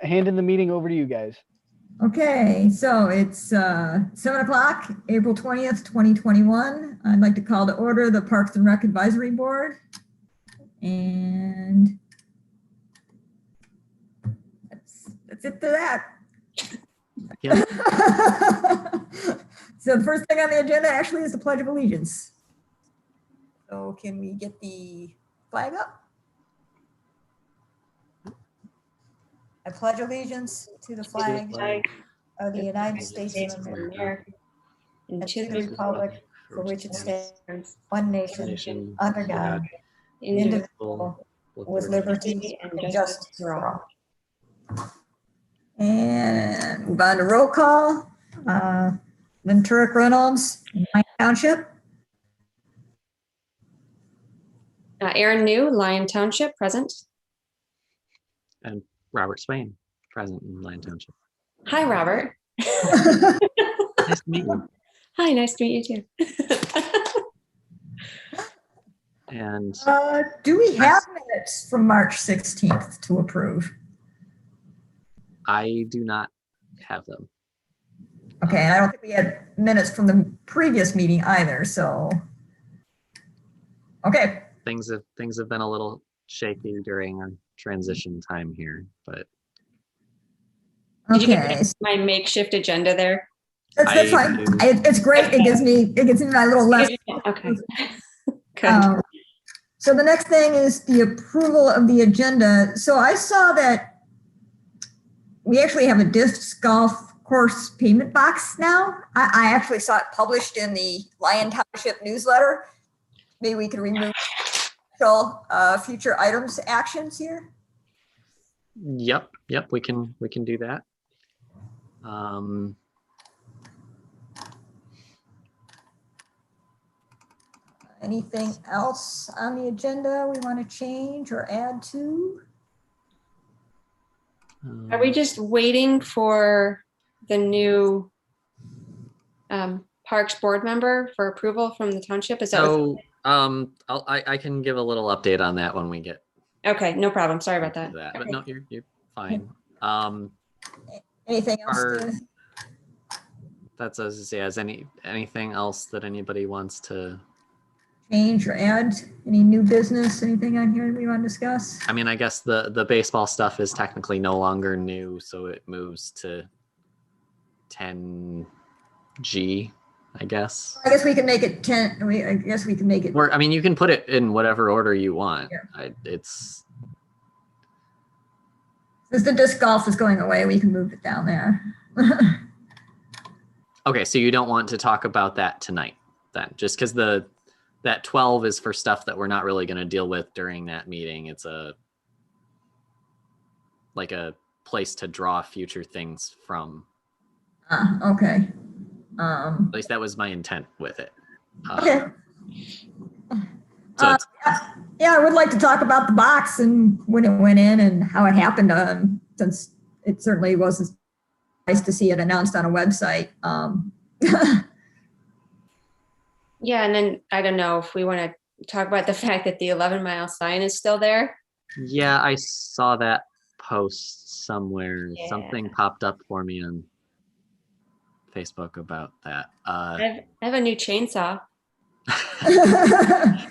handing the meeting over to you guys. Okay, so it's 7 o'clock, April 20th, 2021. I'd like to call to order the Parks and Rec Advisory Board. And that's it to that. Yeah. So the first thing on the agenda actually is the Pledge of Allegiance. So can we get the flag up? I pledge allegiance to the flag of the United States of America and to the republic for which it stands, one nation, under God, indivisible, with liberty and justice for all. And move on to roll call. Lynn Turek Reynolds, Lyon Township. Aaron New, Lyon Township, present. And Robert Swain, present in Lyon Township. Hi, Robert. Nice to meet you. Hi, nice to meet you too. And Do we have minutes from March 16th to approve? I do not have them. Okay, and I don't think we had minutes from the previous meeting either, so. Okay, Things have been a little shaky during our transition time here, but Did you okay. get my makeshift agenda there? That's fine. It's great. It gives me my little left. Okay. Good. So the next thing is the approval of the agenda. So I saw that we actually have a disc golf course payment box now. I actually saw it published in the Lyon Township newsletter. Maybe we could remove future items actions here. Yep, we can do that. Anything else on the agenda we want to change or add to? Are we just waiting for the new Parks board member for approval from the township? Is that So I can give a little update on that when we get okay? No problem. Sorry about that. to that. But Okay. no, you're fine. Anything else? Are- That's as I say. Has anything else that anybody wants to? Change or add? Any new business? Anything on here we want to discuss? I mean, I guess the baseball stuff is technically no longer new, so it moves to 10G, I guess. I guess we can make it 10. I guess we can make it. Or I mean, you can put it in whatever order you want. Yeah. It's Since the disc golf is going away, we can move it down there. okay. So you don't want to talk about that tonight, then, just because that 12 is for stuff that we're not really going to deal with during that meeting. It's like a place to draw future things from. Okay. At least that was my intent with it. Okay. So it's, Yeah, I would like to talk about the box and when it went in and how it happened, since it certainly was nice to see it announced on a website. Yeah, and then I don't know if we want to talk about the fact that the 11-mile sign is still there. yeah, I saw that post somewhere. Yeah. Something popped up for me on Facebook about that. I have a new chainsaw. Does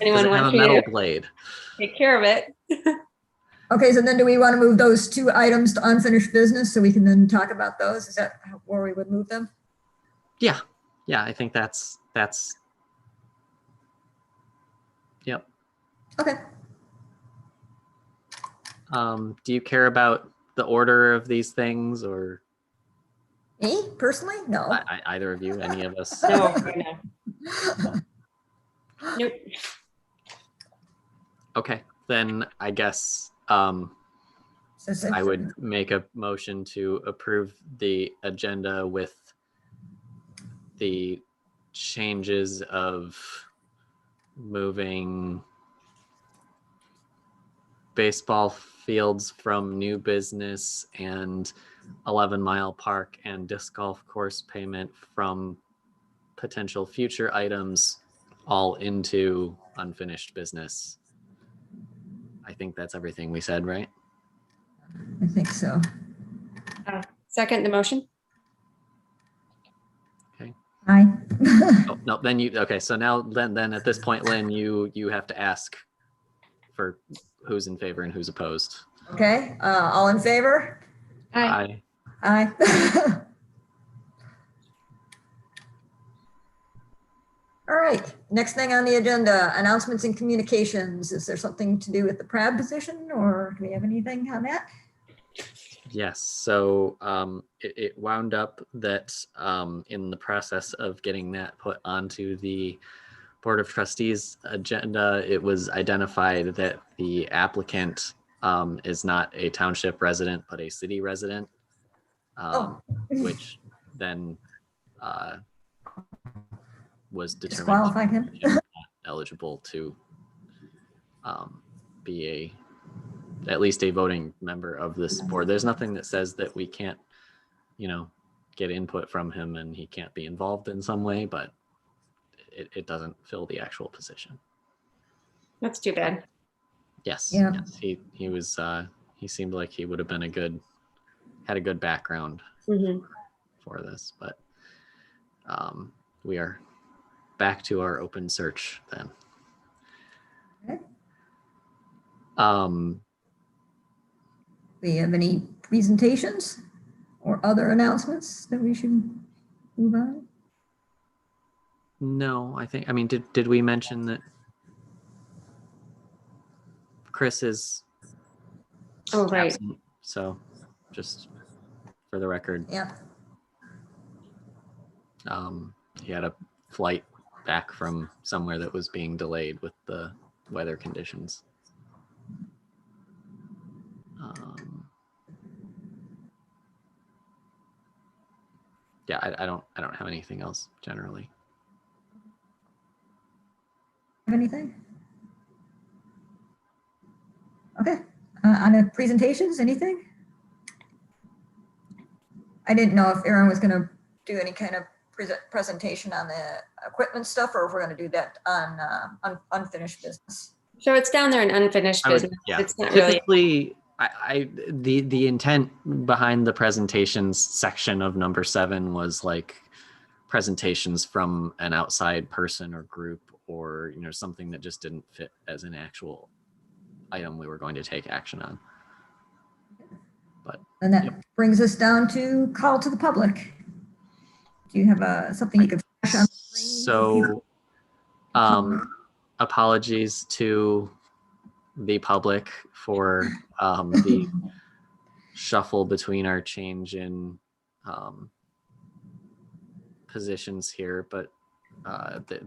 Anyone it have a want me metal to blade? take care of it? Okay, so then do we want to move those two items to unfinished business so we can then talk about those? Is that where we would move them? Yeah, I think that's yep. Okay. Do you care about the order of these things, or Me personally? No. either of you, any of us? No, no. Nope. Okay, then I guess I would make a motion to approve the agenda with the changes of moving baseball fields from new business and 11-mile park and disc golf course payment from potential future items all into unfinished business. I think that's everything we said, right? I think so. Second the motion? Aye. Oh, no, then okay, so now then at this point, Lynn, you have to ask for who's in favor and who's opposed. Okay, all in favor? Aye. Aye. Aye. All right, next thing on the agenda, announcements and communications. Is there something to do with the PRAB position, or do we have anything on that? Yes, so it wound up that in the process of getting that put onto the Board of Trustees agenda, it was identified that the applicant is not a township resident, but a city resident, which then was determined Disqualified him. not eligible to be at least a voting member of this board. There's nothing that says that we can't, get input from him and he can't be involved in some way, but it doesn't fill the actual position. That's too bad. Yes. Yeah. Yes, he was he seemed like he would have been had a good background Mhm. for this, but we are back to our open search then. Okay. Um, Do we have any presentations or other announcements that we should move on? no, I mean, did we mention that Chris is Oh, right. absent? So just for the record, Yeah, he had a flight back from somewhere that was being delayed with the weather conditions. Yeah, I don't have anything else generally. have anything? Okay, on the presentations, anything? I didn't know if Aaron was gonna do any kind of presentation on the equipment stuff, or if we're gonna do that on unfinished business. So it's down there in unfinished I would- business. yeah. It's not really. Typically, the intent behind the presentations section of number 7 was like presentations from an outside person or group, or something that just didn't fit as an actual item we were going to take action on. And that brings us down to call to the public. Do you have something you could flash on the screen? So apologies to the public for the shuffle between our change in positions here, but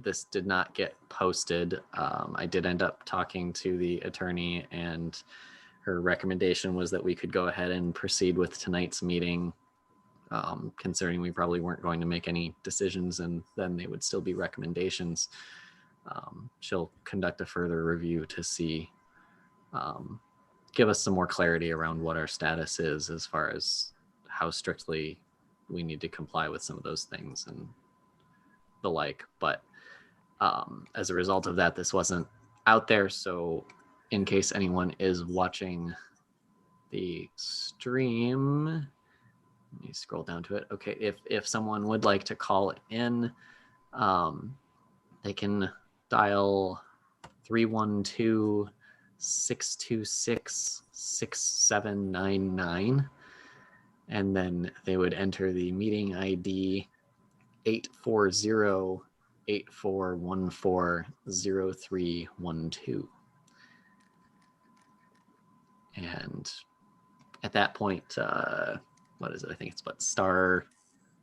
this did not get posted. I did end up talking to the attorney, and her recommendation was that we could go ahead and proceed with tonight's meeting, considering we probably weren't going to make any decisions and then they would still be recommendations. She'll conduct a further review to see, give us some more clarity around what our status is as far as how strictly we need to comply with some of those things and the like. But as a result of that, this wasn't out there. So in case anyone is watching the stream, let me scroll down to it. Okay, if someone would like to call in, they can dial 312-626-6799, and then they would enter the meeting ID 840-8414-0312. And at that point, what is it? I think it's what, star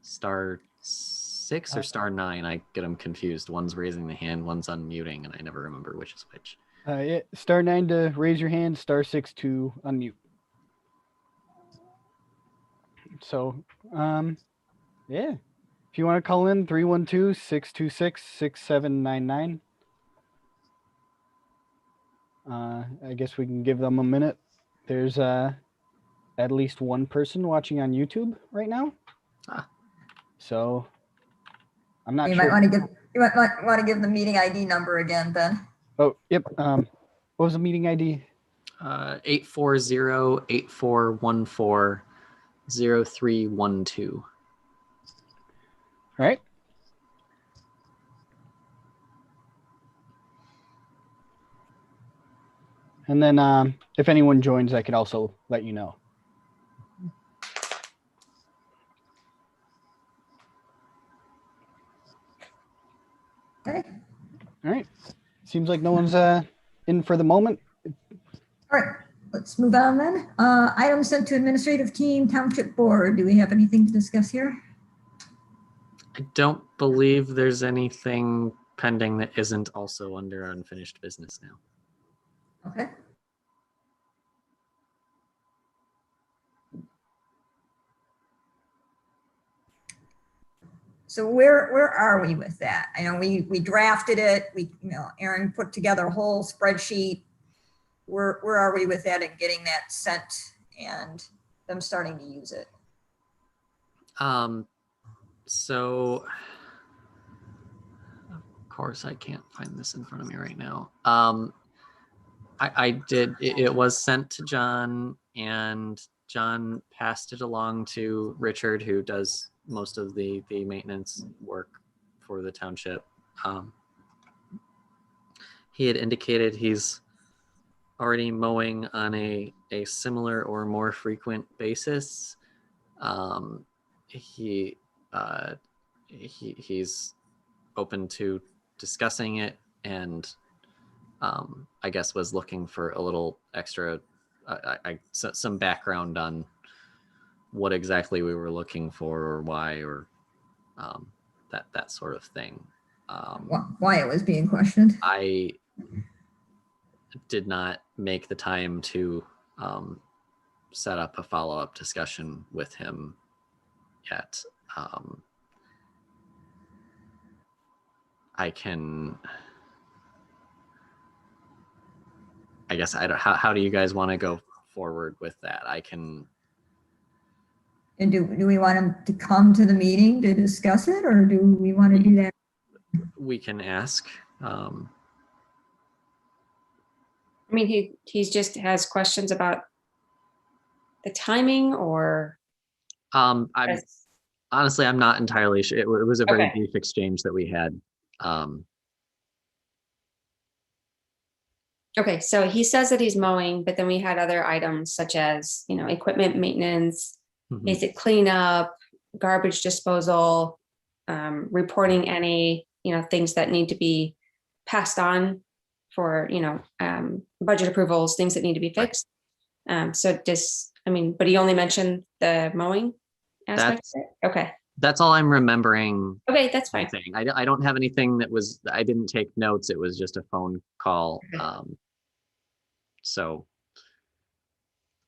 6 or star 9. I get them confused. One's raising the hand, one's unmuting, and I never remember which is which. Yeah, star 9 to raise your hand, star 6 to unmute. So, yeah, if you want to call in, 312-626-6799. I guess we can give them a minute. There's at least one person watching on YouTube right now. So I'm not You sure. might want to give the meeting ID number again then. Oh, yep. What was the meeting ID? 840-8414-0312. 0312. All right. And then if anyone joins, I could also let you know. Okay. All right. Seems like no one's in for the moment. All right, let's move on then. Items sent to administrative team, township board. Do we have anything to discuss here? I don't believe there's anything pending that isn't also under unfinished business now. Okay. So where are we with that? I know we drafted it. Aaron put together a whole spreadsheet. Where are we with that and getting that sent and them starting to use it? So of course I can't find this in front of me right now. I did, it was sent to John, and John passed it along to Richard, who does most of the maintenance work for the township. He had indicated he's already mowing on a similar or more frequent basis. He's open to discussing it, and I guess was looking for a little extra, some background on what exactly we were looking for or why, or that sort of thing. Why it was being questioned? I did not make the time to set up a follow-up discussion with him yet. I guess how do you guys want to go forward with that? I can. And do we want him to come to the meeting to discuss it, or do we want to do that? We can ask. I mean, he's just has questions about the timing, or Honestly, I'm not entirely sure. It was a very Okay. brief exchange that we had. Okay, so he says that he's mowing, but then we had other items such as, equipment maintenance, Mhm. basic cleanup, garbage disposal, reporting any, things that need to be passed on for, budget approvals, things that need to be fixed. But he only mentioned the mowing aspect of it? Okay. That's all I'm remembering. Okay, that's fine. I don't have anything I didn't take notes. It was just a phone call. Okay. So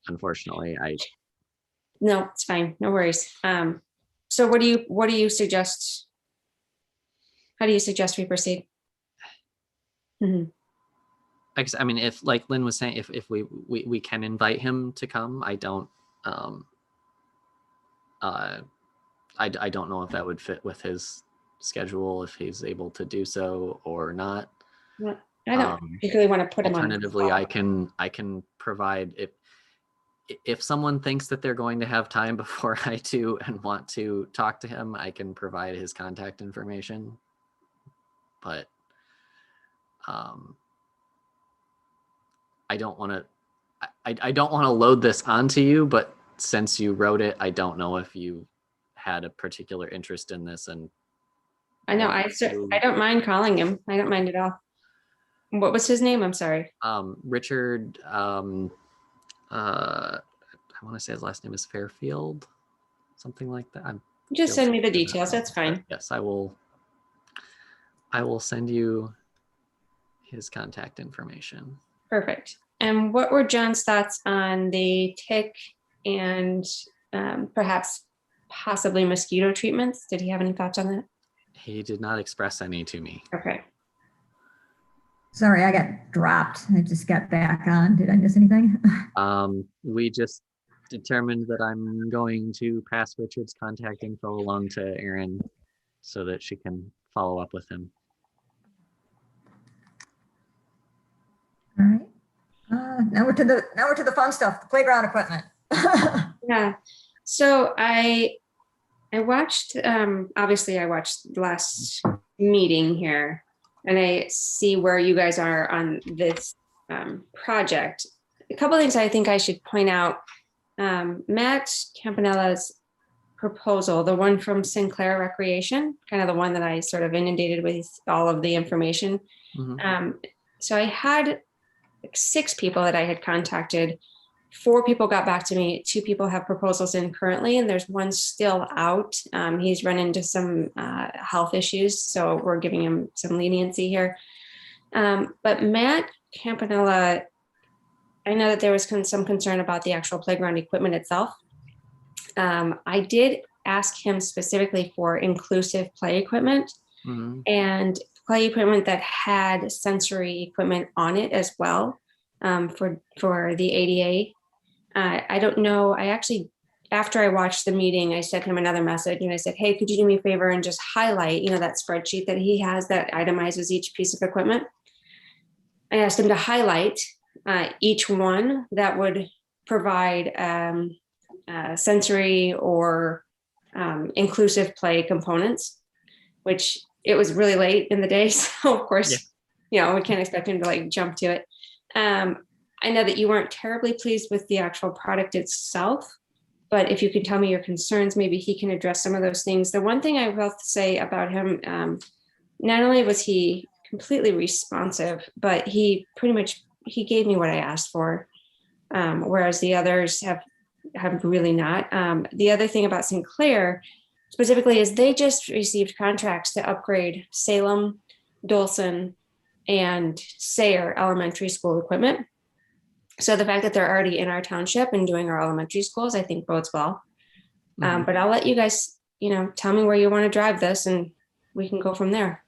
unfortunately, No, it's fine. No worries. So what do you suggest? How do you suggest we proceed? I mean, if, like Lynn was saying, if we can invite him to come, I don't know if that would fit with his schedule, if he's able to do so or not. I don't particularly want to put him on. Alternatively, I can provide, if someone thinks that they're going to have time before I do and want to talk to him, I can provide his contact information. But I don't want to load this onto you, but since you wrote it, I don't know if you had a particular interest in this. And I know I don't mind calling him. I don't mind at all. What was his name? I'm sorry. Richard. I want to say his last name is Fairfield, something like that. Just send me the details. That's fine. Yes, I will send you his contact information. Perfect. And what were John's thoughts on the tick and perhaps possibly mosquito treatments? Did he have any thoughts on that? He did not express any to me. Okay. Sorry, I got dropped. I just got back on. Did I miss anything? We just determined that I'm going to pass Richard's contact info along to Erin so that she can follow up with him. All right. Now we're to the fun stuff, the playground equipment. Yeah. So I watched, obviously I watched the last meeting here, and I see where you guys are on this project. A couple of things I think I should point out. Matt Campanella's proposal, the one from Sinclair Recreation, kind of the one that I sort of inundated with all of the information. So I had 6 people that I had contacted. 4 people got back to me. 2 people have proposals in currently, and there's one still out. He's run into some health issues, so we're giving him some leniency here. But Matt Campanella, I know that there was some concern about the actual playground equipment itself. I did ask him specifically for inclusive play equipment and play equipment that had sensory equipment on it as well, for the ADA. I don't know. I actually, after I watched the meeting, I sent him another message and I said, hey, could you do me a favor and just highlight, that spreadsheet that he has that itemizes each piece of equipment. I asked him to highlight each one that would provide sensory or inclusive play components, which it was really late in the day. So of course, we can't expect him to like jump to it. I know that you weren't terribly pleased with the actual product itself, but if you can tell me your concerns, maybe he can address some of those things. The one thing I will say about him, not only was he completely responsive, but he gave me what I asked for, whereas the others have really not. The other thing about Sinclair specifically is they just received contracts to upgrade Salem, Dolson, and Sayre elementary school equipment. So the fact that they're already in our township and doing our elementary schools, I think bodes well. But I'll let you guys, tell me where you want to drive this, and we can go from there.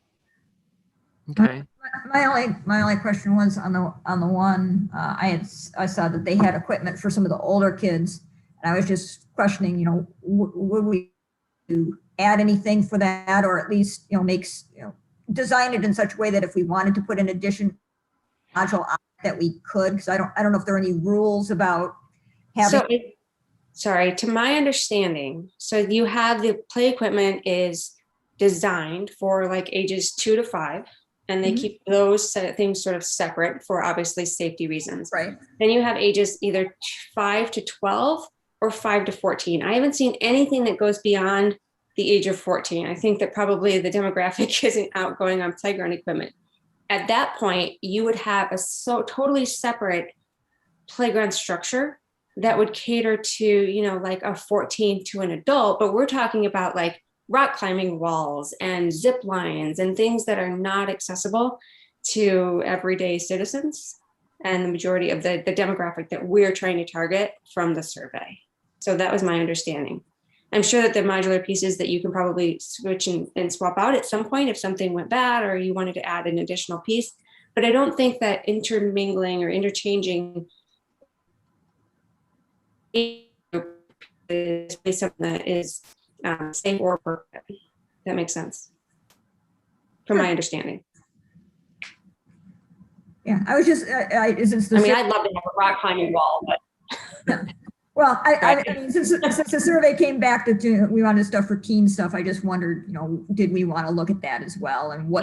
Okay. My only question was on the one I saw that they had equipment for some of the older kids, and I was just questioning, would we add anything for that, or at least design it in such a way that if we wanted to put an addition module on that we could, because I don't know if there are any rules about having. Sorry, to my understanding, so you have the play equipment is designed for like ages 2 to 5. And they keep those things sort of separate for obviously safety reasons. Right. Then you have ages either 5 to 12 or 5 to 14. I haven't seen anything that goes beyond the age of 14. I think that probably the demographic isn't outgoing on playground equipment. At that point, you would have a totally separate playground structure that would cater to, like a 14 to an adult. But we're talking about like rock climbing walls and zip lines and things that are not accessible to everyday citizens and the majority of the demographic that we're trying to target from the survey. So that was my understanding. I'm sure that the modular pieces that you can probably switch and swap out at some point if something went bad or you wanted to add an additional piece, but I don't think that intermingling or interchanging is something that is safe or appropriate. That makes sense from my understanding. Yeah, I was just, I'd love to have a rock climbing wall, but. Well, I mean, since the survey came back that we wanted stuff for teen stuff, I just wondered, did we want to look at that as well, and what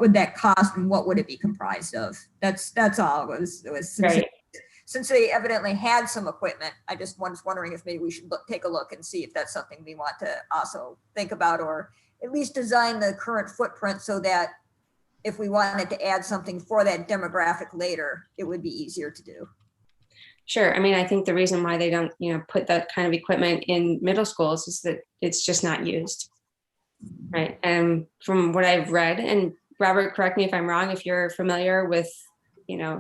would that cost, and what would it be comprised of? That's all. It was right. Since they evidently had some equipment, I just was wondering if maybe we should take a look and see if that's something we want to also think about, or at least design the current footprint so that if we wanted to add something for that demographic later, it would be easier to do. Sure. I mean, I think the reason why they don't, put that kind of equipment in middle schools is that it's just not used. Right. And from what I've read, and Robert, correct me if I'm wrong, if you're familiar with,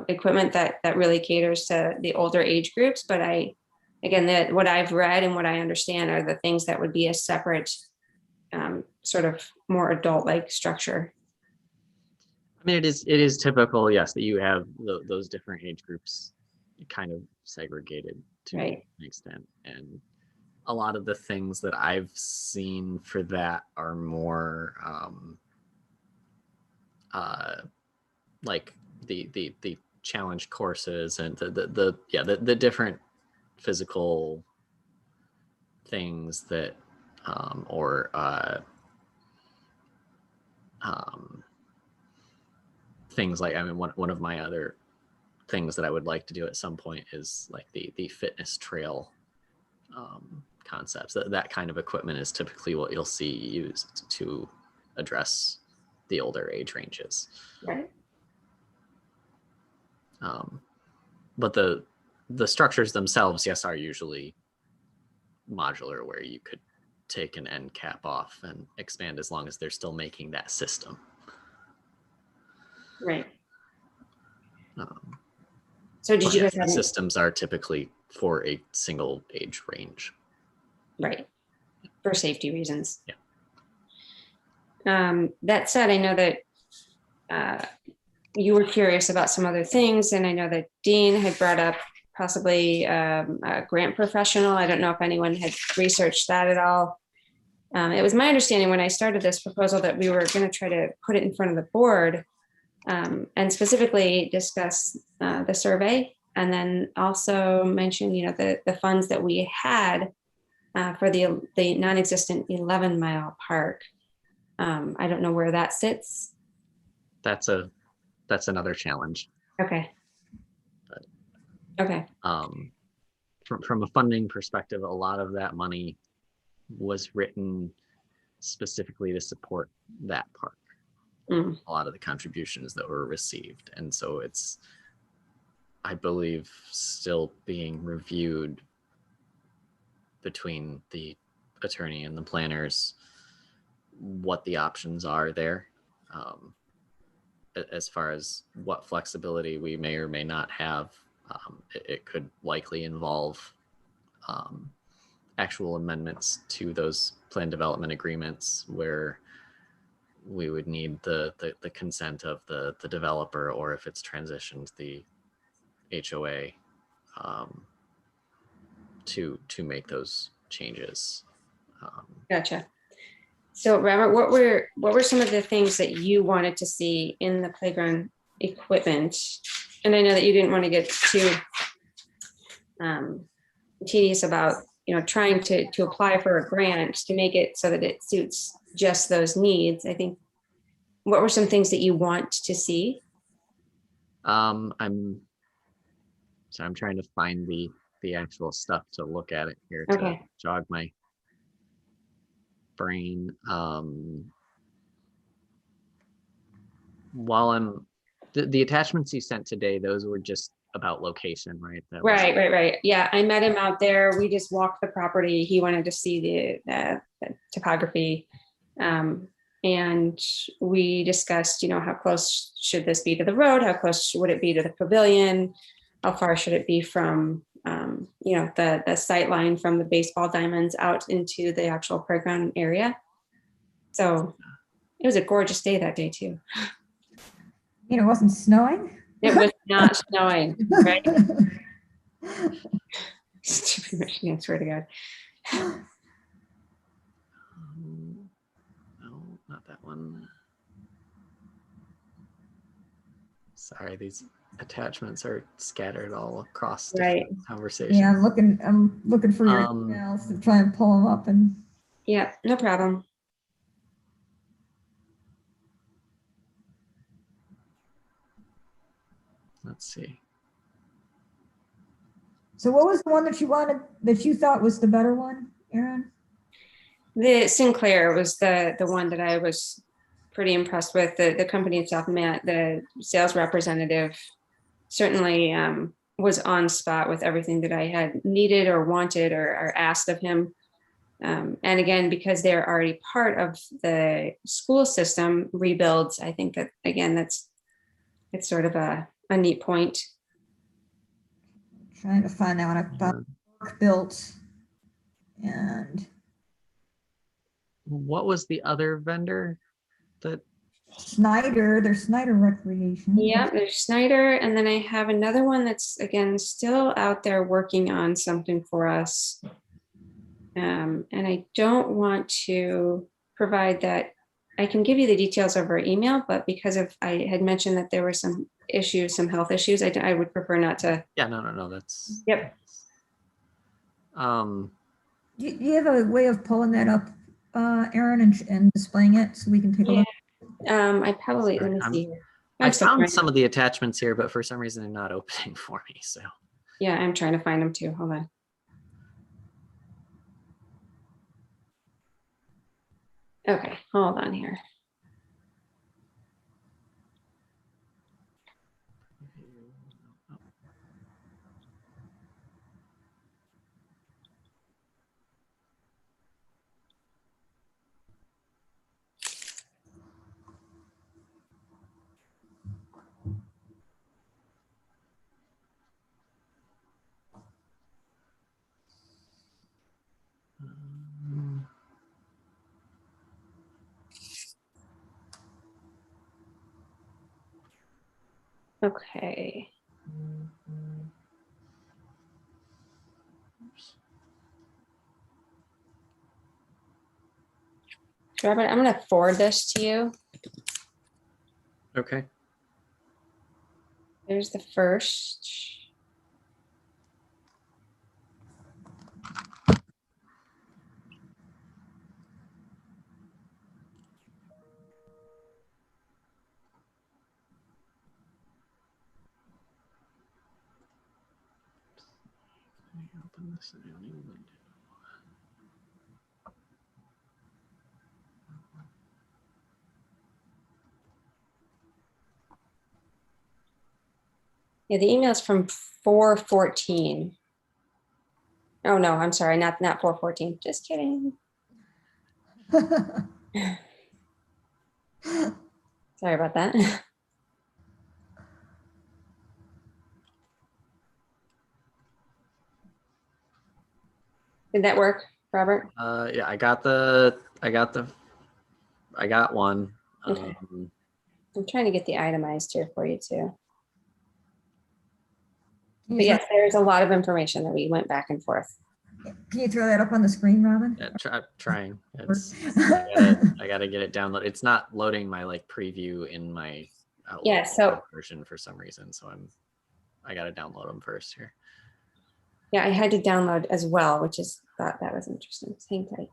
equipment that really caters to the older age groups. But what I've read and what I understand are the things that would be a separate sort of more adult-like structure. I mean, it is typical, yes, that you have those different age groups kind of segregated to an extent, and a lot of the things that I've seen for that are more like the challenge courses and the different physical things that, or things like, I mean, one of my other things that I would like to do at some point is like the fitness trail concepts. That kind of equipment is typically what you'll see used to address the older age ranges. Right. But the structures themselves, yes, are usually modular, where you could take an end cap off and expand as long as they're still making that system. Right. So did you guys have systems are typically for a single age range? Right. For safety reasons. Yeah. That said, I know that you were curious about some other things, and I know that Dean had brought up possibly a grant professional. I don't know if anyone had researched that at all. It was my understanding when I started this proposal that we were going to try to put it in front of the board and specifically discuss the survey, and then also mention, you know, the funds that we had for the non-existent 11-mile park. I don't know where that sits. That's another challenge. Okay. Okay. From a funding perspective, a lot of that money was written specifically to support that park. A lot of the contributions that were received, and so it's, I believe, still being reviewed between the attorney and the planners what the options are there, as far as what flexibility we may or may not have. It could likely involve actual amendments to those plan development agreements where we would need the consent of the developer, or if it's transitioned, the HOA, to make those changes. Gotcha. So Robert, what were some of the things that you wanted to see in the playground equipment? And I know that you didn't want to get too tedious about, you know, trying to apply for a grant to make it so that it suits just those needs. I think, what were some things that you want to see? I'm trying to find the actual stuff to look at it here to jog my brain. While the attachments you sent today, those were just about location, right? Right. Yeah, I met him out there. We just walked the property. He wanted to see the topography. And we discussed, you know, how close should this be to the road? How close would it be to the pavilion? How far should it be from, you know, the sight line from the baseball diamonds out into the actual playground area? So it was a gorgeous day that day too. You know, it wasn't snowing? It was not snowing, right? Stupid Michigan, I swear to God. No, not that one. Sorry, these attachments are scattered all across different conversations. Yeah, I'm looking for your emails to try and pull them up. And yeah, no problem. Let's see. So what was the one that you wanted, that you thought was the better one, Erin? The Sinclair was the one that I was pretty impressed with. The company itself, Matt, the sales representative, certainly was on spot with everything that I had needed or wanted or asked of him. And again, because they're already part of the school system rebuilds, I think that, again, it's sort of a neat point. Trying to find out about work built. And what was the other vendor that? Snyder, there's Snyder Recreation. Yeah, there's Snyder. And then I have another one that's, again, still out there working on something for us. And I don't want to provide that. I can give you the details over email, but because I had mentioned that there were some issues, some health issues, I would prefer not to. Yeah, no, that's. Yep. you have a way of pulling that up, Aaron, and displaying it so we can take a look? I probably, let Sorry, me I'm- see here. I I'm still found trying- some of the attachments here, but for some reason they're not opening for me. So Yeah, I'm trying to find them too. Hold on. Okay, hold on here. Okay. Robert, I'm gonna forward this to you. okay. There's the first. Let me open this in a new window. Yeah, the email's from 4/14. Oh no, I'm sorry, not 4/14. Just kidding. Sorry about that. Did that work, Robert? Yeah, I got one. Okay. I'm trying to get the itemized here for you too. But yes, there's a lot of information that we went back and forth. Can you throw that up on the screen, Robin? Yeah, trying. It's, Or- I gotta get it downloaded. It's not loading my like preview in my Outlook Yeah, so- version for some reason. So I gotta download them first here. Yeah, I had to download as well, which is thought that was interesting. Hang tight.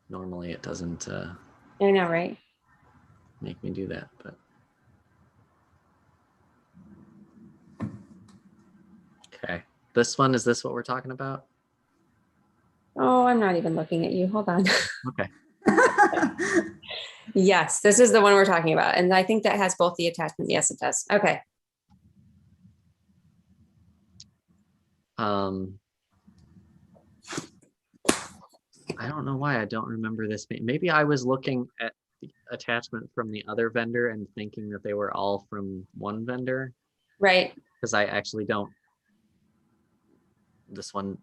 Normally it doesn't I know, right? make me do that, but okay. This one, is this what we're talking about? Oh, I'm not even looking at you. Hold on. Okay. Yes, this is the one we're talking about. And I think that has both the attachment. Yes, it does. Okay. I don't know why I don't remember this. Maybe I was looking at the attachment from the other vendor and thinking that they were all from one vendor, Right. because I actually don't. This one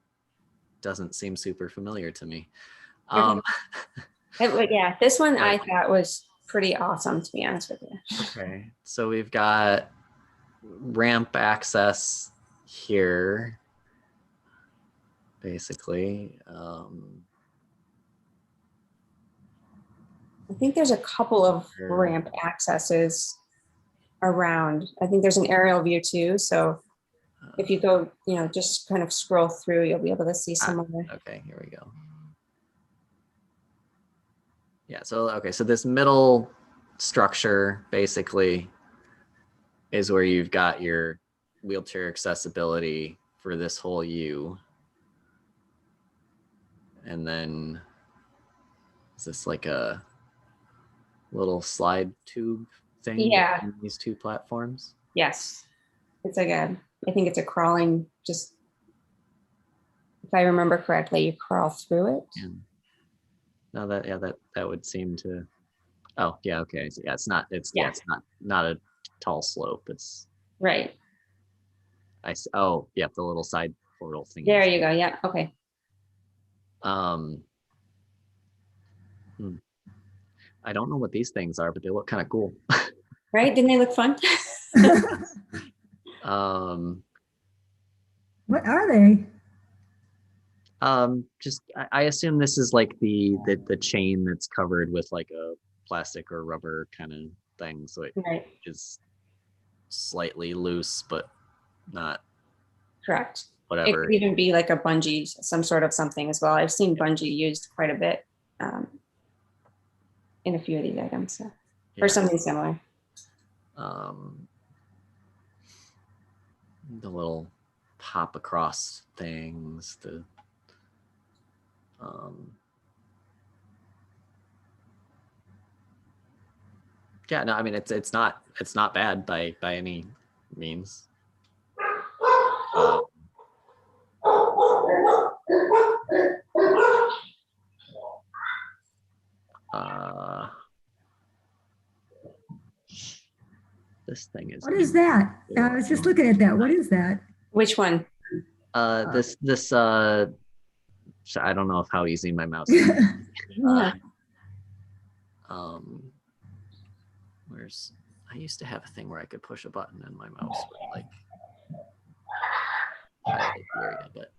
doesn't seem super familiar to me. Yeah, this one I Right. thought was pretty awesome, to be honest with you. Okay, so we've got ramp access here, basically. I think there's a couple of Sure. ramp accesses around. I think there's an aerial view too. So if you go, just kind of scroll through, you'll be able to see some of the. Okay, here we go. Yeah, so okay, so this middle structure basically is where you've got your wheelchair accessibility for this whole U. And then is this like a little slide tube thing? Yeah. between these two platforms? Yes. It's like I think it's a crawling, just, if I remember correctly, you crawl through it. Yeah. No, that would seem to. Oh yeah, okay. So yeah, it's not. It's Yeah. it's not a tall slope. It's Right. Oh yeah, the little side portal thing. There you go. Yeah. Okay. I don't know what these things are, but they look kind of cool. Right. Didn't they look fun? What are they? Just I assume this is like the chain that's covered with like a plastic or rubber kind of thing, so it Right. is slightly loose but not Correct. whatever. could even be like a bungee, some sort of something as well. I've seen bungee used quite a bit in a few of these items, so, Yeah. or something similar. The little pop across things, the yeah, no, I mean it's not bad by any means. This thing is. What is that? I was just looking at that. What is that? Which one? This I don't know how easy my mouse is. Yeah. Where's, I used to have a thing where I could push a button and my mouse would like highlight the area, but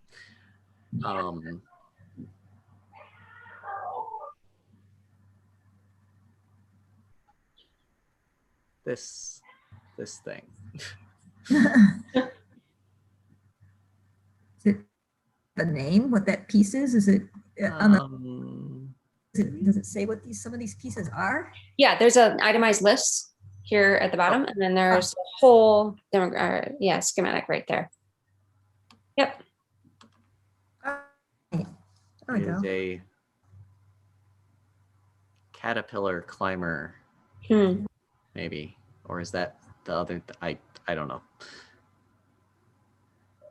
this thing. Is it the name? What that piece is? Is it on the? Does it say what some of these pieces are? Yeah, there's an itemized list here at the bottom, and then there's a whole schematic right there. Yep. There we go. Is a caterpillar climber, maybe, or is that the other? I don't know.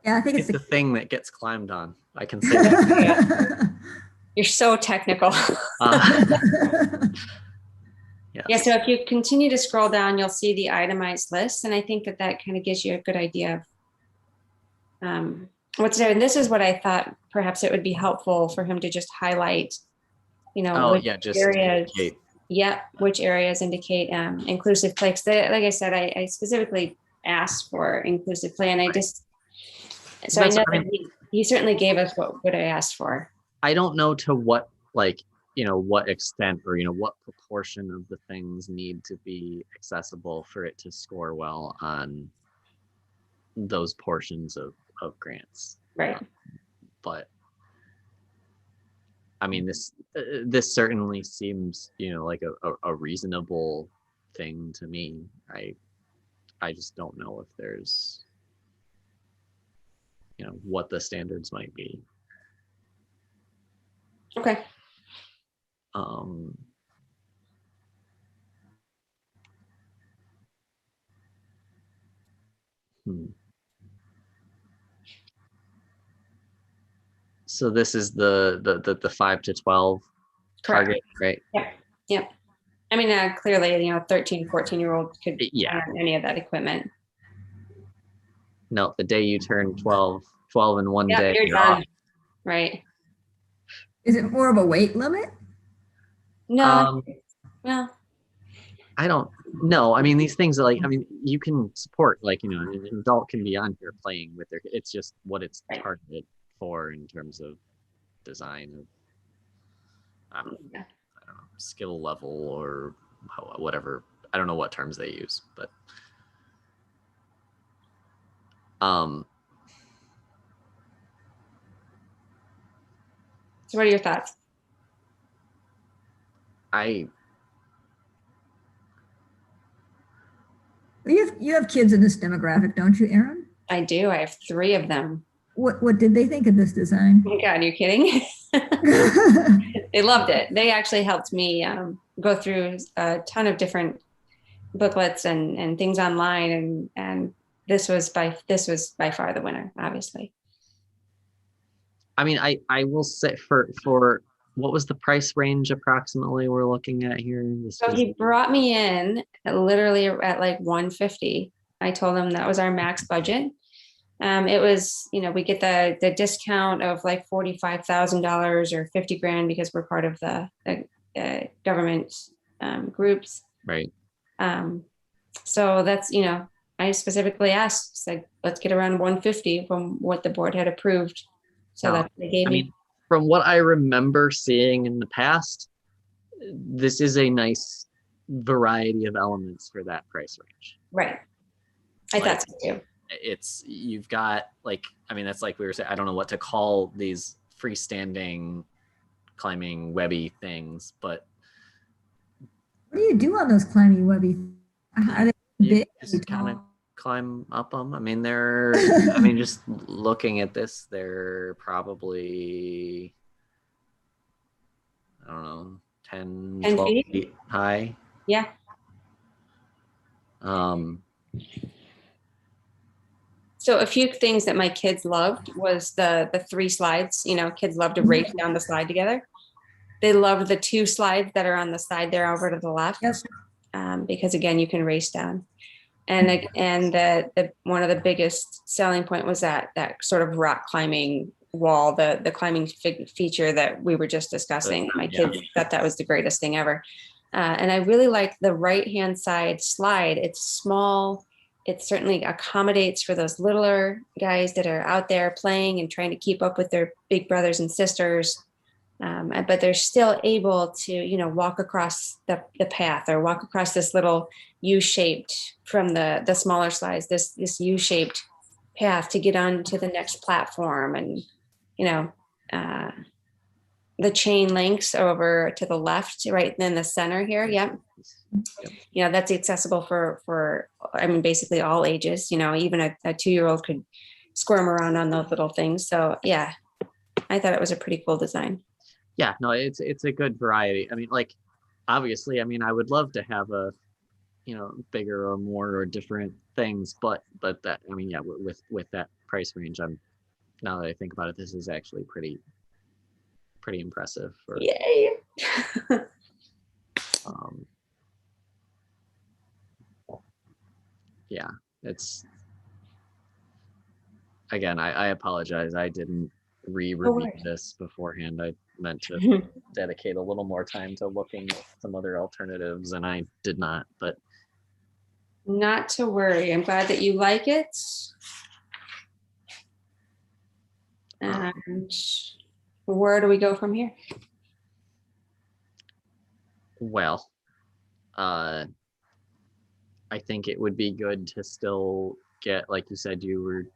Yeah, I think It's it's the thing that gets climbed on. I can say that. You're so technical. Yes. Yeah, so if you continue to scroll down, you'll see the itemized list. And I think that kind of gives you a good idea of what's there. And this is what I thought perhaps it would be helpful for him to just highlight, Just areas. indicate. Yep, which areas indicate inclusive play. 'Cause like I said, I specifically asked for inclusive play, and I just, so I know that he certainly gave us what I asked for. I don't know to what, what extent or, what proportion of the things need to be accessible for it to score well on those portions of grants. Right. But I mean, this certainly seems, like a reasonable thing to me. I just don't know if there's, what the standards might be. Okay. So this is the 5 to 12 target, right? Yep. I mean, clearly, 13, 14-year-old could own any of that equipment. No, the day you turn 12 in one day, you're done. Right. Is it more of a weight limit? No. No. I don't know. I mean, these things are you can support, an adult can be on here playing with their, it's just what it's targeted for in terms of design of, I don't know, skill level or whatever. I don't know what terms they use, but so what are your thoughts? You have kids in this demographic, don't you, Erin? I do. I have 3 of them. What did they think of this design? Oh my God, you're kidding? They loved it. They actually helped me go through a ton of different booklets and things online, and this was by far the winner, obviously. I mean, I will say for what was the price range approximately we're looking at here? So he brought me in literally at like $150. I told him that was our max budget. It was, we get the discount of like $45,000 or $50,000 because we're part of the government groups. Right. So that's, I specifically said, let's get around 150 from what the board had approved. So that they gave me. From what I remember seeing in the past, this is a nice variety of elements for that price range. Right. I thought so too. it's, you've got like, I mean, that's like we were saying, I don't know what to call these freestanding climbing webby things, but What do you do on those climbing webby? Are they you big? just kind of climb up them. I mean, they're, I mean, just looking at this, they're probably, I don't know, 10, 10 12 feet? feet high. Yeah. So a few things that my kids loved was the 3 slides. You know, kids love to race down the slide together. They loved the 2 slides that are on the side there over to the left, Yep. because again, you can race down. And the one of the biggest selling point was that sort of rock climbing wall, the climbing feature that we were just discussing. My kids thought that was the greatest thing ever. And I really like the right-hand side slide. It's small. It certainly accommodates for those littler guys that are out there playing and trying to keep up with their big brothers and sisters. But they're still able to, you know, walk across the path or walk across this little U-shaped from the smaller slides, this U-shaped path to get onto the next platform. And, you know, the chain links over to the left, right in the center here. Yep. You know, that's accessible for, I mean, basically all ages, you know, even a 2-year-old could squirm around on those little things. So yeah, I thought it was a pretty cool design. Yeah, no, it's a good variety. I mean, like, obviously, I mean, I would love to have a, you know, bigger or more or different things, but that, I mean, yeah, with that price range, now that I think about it, this is actually pretty impressive. Yay. Yeah, it's, again, I apologize. I didn't re-review this beforehand. I meant to dedicate a little more time to looking at some other alternatives, and I did not, but. Not to worry. I'm glad that you like it. And where do we go from here? Well, I think it would be good to still get, like you said, you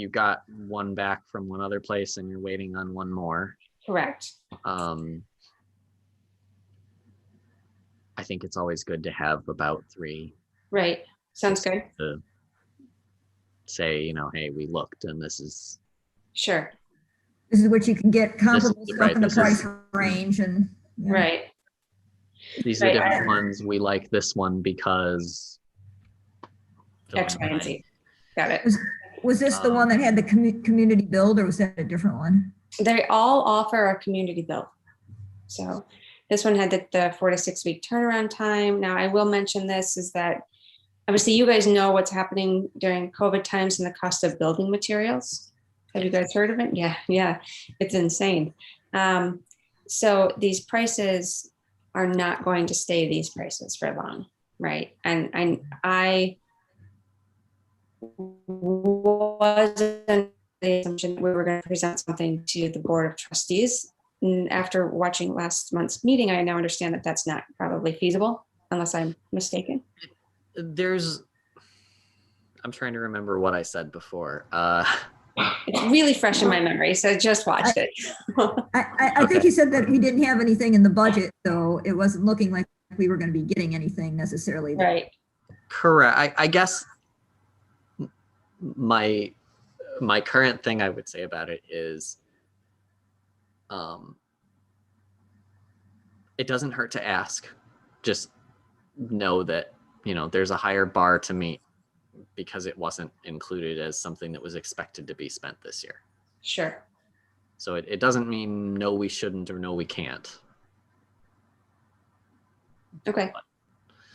got one back from one other place and you're waiting on one more. Correct. I think it's always good to have about 3. Right. Sounds good. To say, you know, hey, we looked and this is. Sure. This is what you can get comparable stuff right, in the price range and. Yeah. Right. These are different ones. We like this one because. X, Y, and Z. Got it. Was this the one that had the community build, or was that a different one? They all offer a community build. So this one had the 4 to 6 week turnaround time. Now I will mention this is that obviously you guys know what's happening during COVID times and the cost of building materials. Have you guys heard of it? Yeah, it's insane. So these prices are not going to stay these prices for long, right? And I wasn't the assumption that we were going to present something to the Board of Trustees. And after watching last month's meeting, I now understand that that's not probably feasible, unless I'm mistaken. I'm trying to remember what I said before. It's really fresh in my memory, so I just watched it. I think he said that we didn't have anything in the budget, so it wasn't looking like we were going to be getting anything necessarily. Right. Correct. I guess my current thing I would say about it is it doesn't hurt to ask. Just know that, you know, there's a higher bar to meet because it wasn't included as something that was expected to be spent this year. Sure. So it doesn't mean no, we shouldn't, or no, we can't. Okay.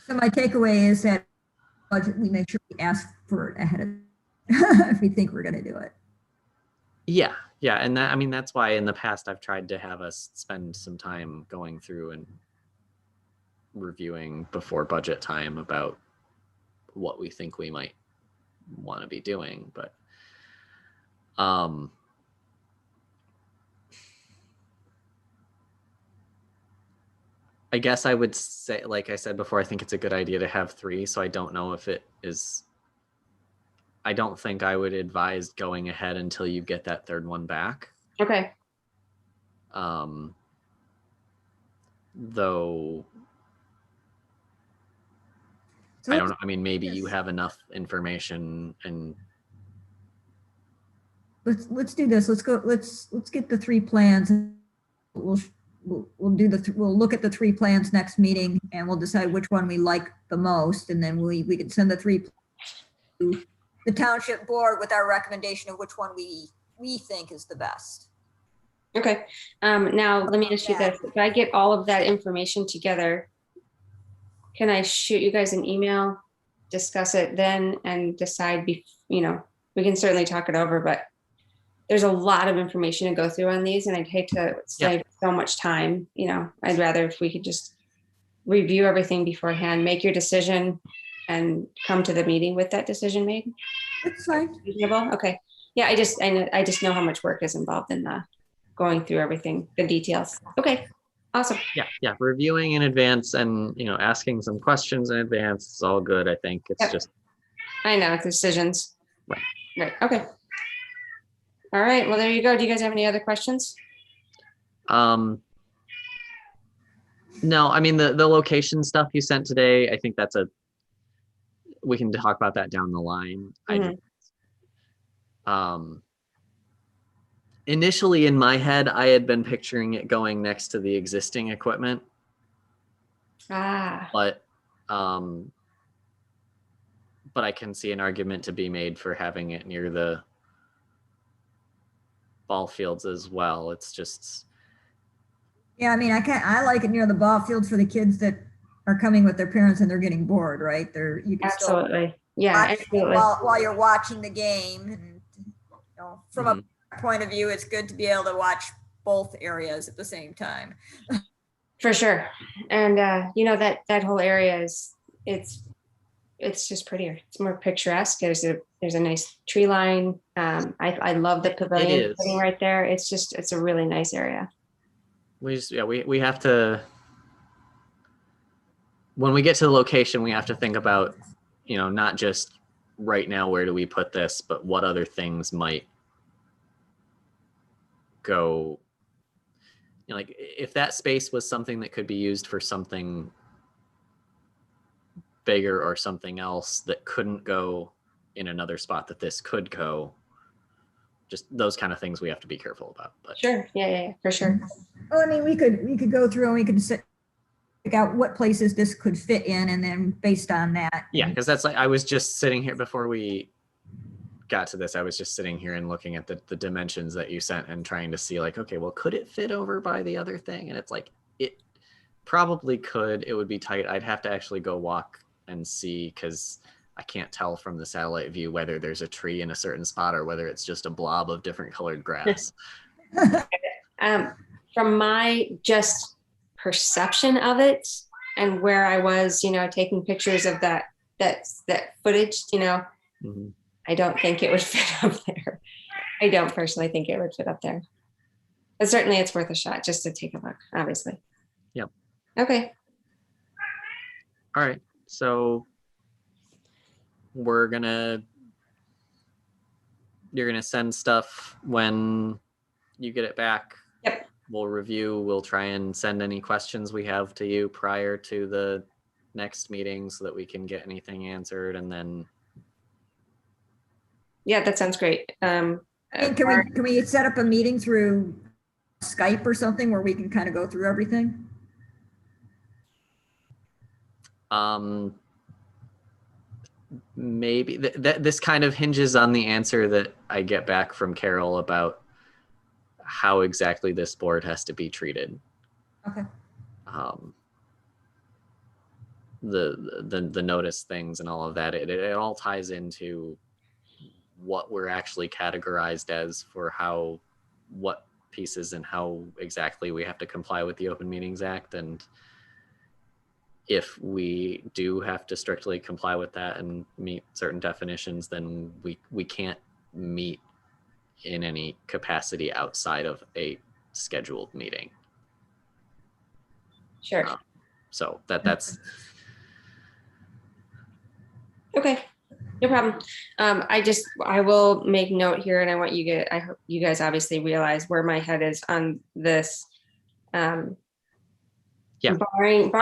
So my takeaway is that budget, we make sure we ask for it ahead of if we think we're going to do it. Yeah. And that, I mean, that's why in the past I've tried to have us spend some time going through and reviewing before budget time about what we think we might want to be doing. But I guess I would say, like I said before, I think it's a good idea to have 3. So I don't know if it is, I don't think I would advise going ahead until you get that third one back. Okay. Though So I don't know. I mean, maybe you Yes. have enough information and let's do this. Let's get the three plans. We'll do we'll look at the three plans next meeting and we'll decide which one we like the most. And then we can send the three to the township board with our recommendation of which one we think is the best. Okay. Now let me ask you this. If I get all of that information together, can I shoot you guys an email, discuss it then and decide, we can certainly talk it over, but there's a lot of information to go through on these and I'd hate to save so much time. I'd rather if we could just review everything beforehand, make your decision and come to the meeting with that decision made. That's fine. Reasonable? Okay. Yeah, I just know how much work is involved in going through everything, the details. Okay, awesome. yeah, reviewing in advance and asking some questions in advance is all good. I think it's just I know decisions. Right. Okay. All right. Well, there you go. Do you guys have any other questions? No, I mean the location stuff you sent today, I think we can talk about that down the line. Initially in my head, I had been picturing it going next to the existing equipment, but I can see an argument to be made for having it near the ball fields as well. It's just, Yeah, I mean, I like it near the ball fields for the kids that are coming with their parents and they're getting bored, right? You can still absolutely. Yeah, watch absolutely. while you're watching the game. And from Mhm. a point of view, it's good to be able to watch both areas at the same time. For sure. And that whole area it's just prettier. It's more picturesque. There's a nice tree line. I love the pavilion is. sitting right there. It's a really nice area. we have to, when we get to the location, we have to think about, not just right now, where do we put this, but what other things might go, like if that space was something that could be used for something bigger or something else that couldn't go in another spot that this could go, just those kind of things we have to be careful about. But Sure. Yeah, for sure. Well, I mean, we could go through and we could pick out what places this could fit in, and then based on that. yeah, because that's like, I was just sitting here before we got to this, I was just sitting here and looking at the dimensions that you sent and trying to see like, okay, well, could it fit over by the other thing? And it's like, it probably could. It would be tight. I'd have to actually go walk and see, because I can't tell from the satellite view whether there's a tree in a certain spot or whether it's just a blob of different colored grass. From my just perception of it and where I was, taking pictures of that footage, Mhm. I don't think it would fit up there. I don't personally think it would fit up there. But certainly it's worth a shot just to take a look, obviously. Yep. Okay. All right. So you're gonna send stuff when you get it back. Yep. We'll review. We'll try and send any questions we have to you prior to the next meeting so that we can get anything answered. And then. Yeah, that sounds great. And can we set up a meeting through Skype or something where we can kind of go through everything? Maybe this kind of hinges on the answer that I get back from Carol about how exactly this board has to be treated. Okay. The notice things and all of that, it all ties into what we're actually categorized as for what pieces and how exactly we have to comply with the Open Meetings Act. And if we do have to strictly comply with that and meet certain definitions, then we can't meet in any capacity outside of a scheduled meeting. Sure. So that's Okay. No problem. I will make note here, and I hope you guys obviously realize where my head is on this. Yeah. Barring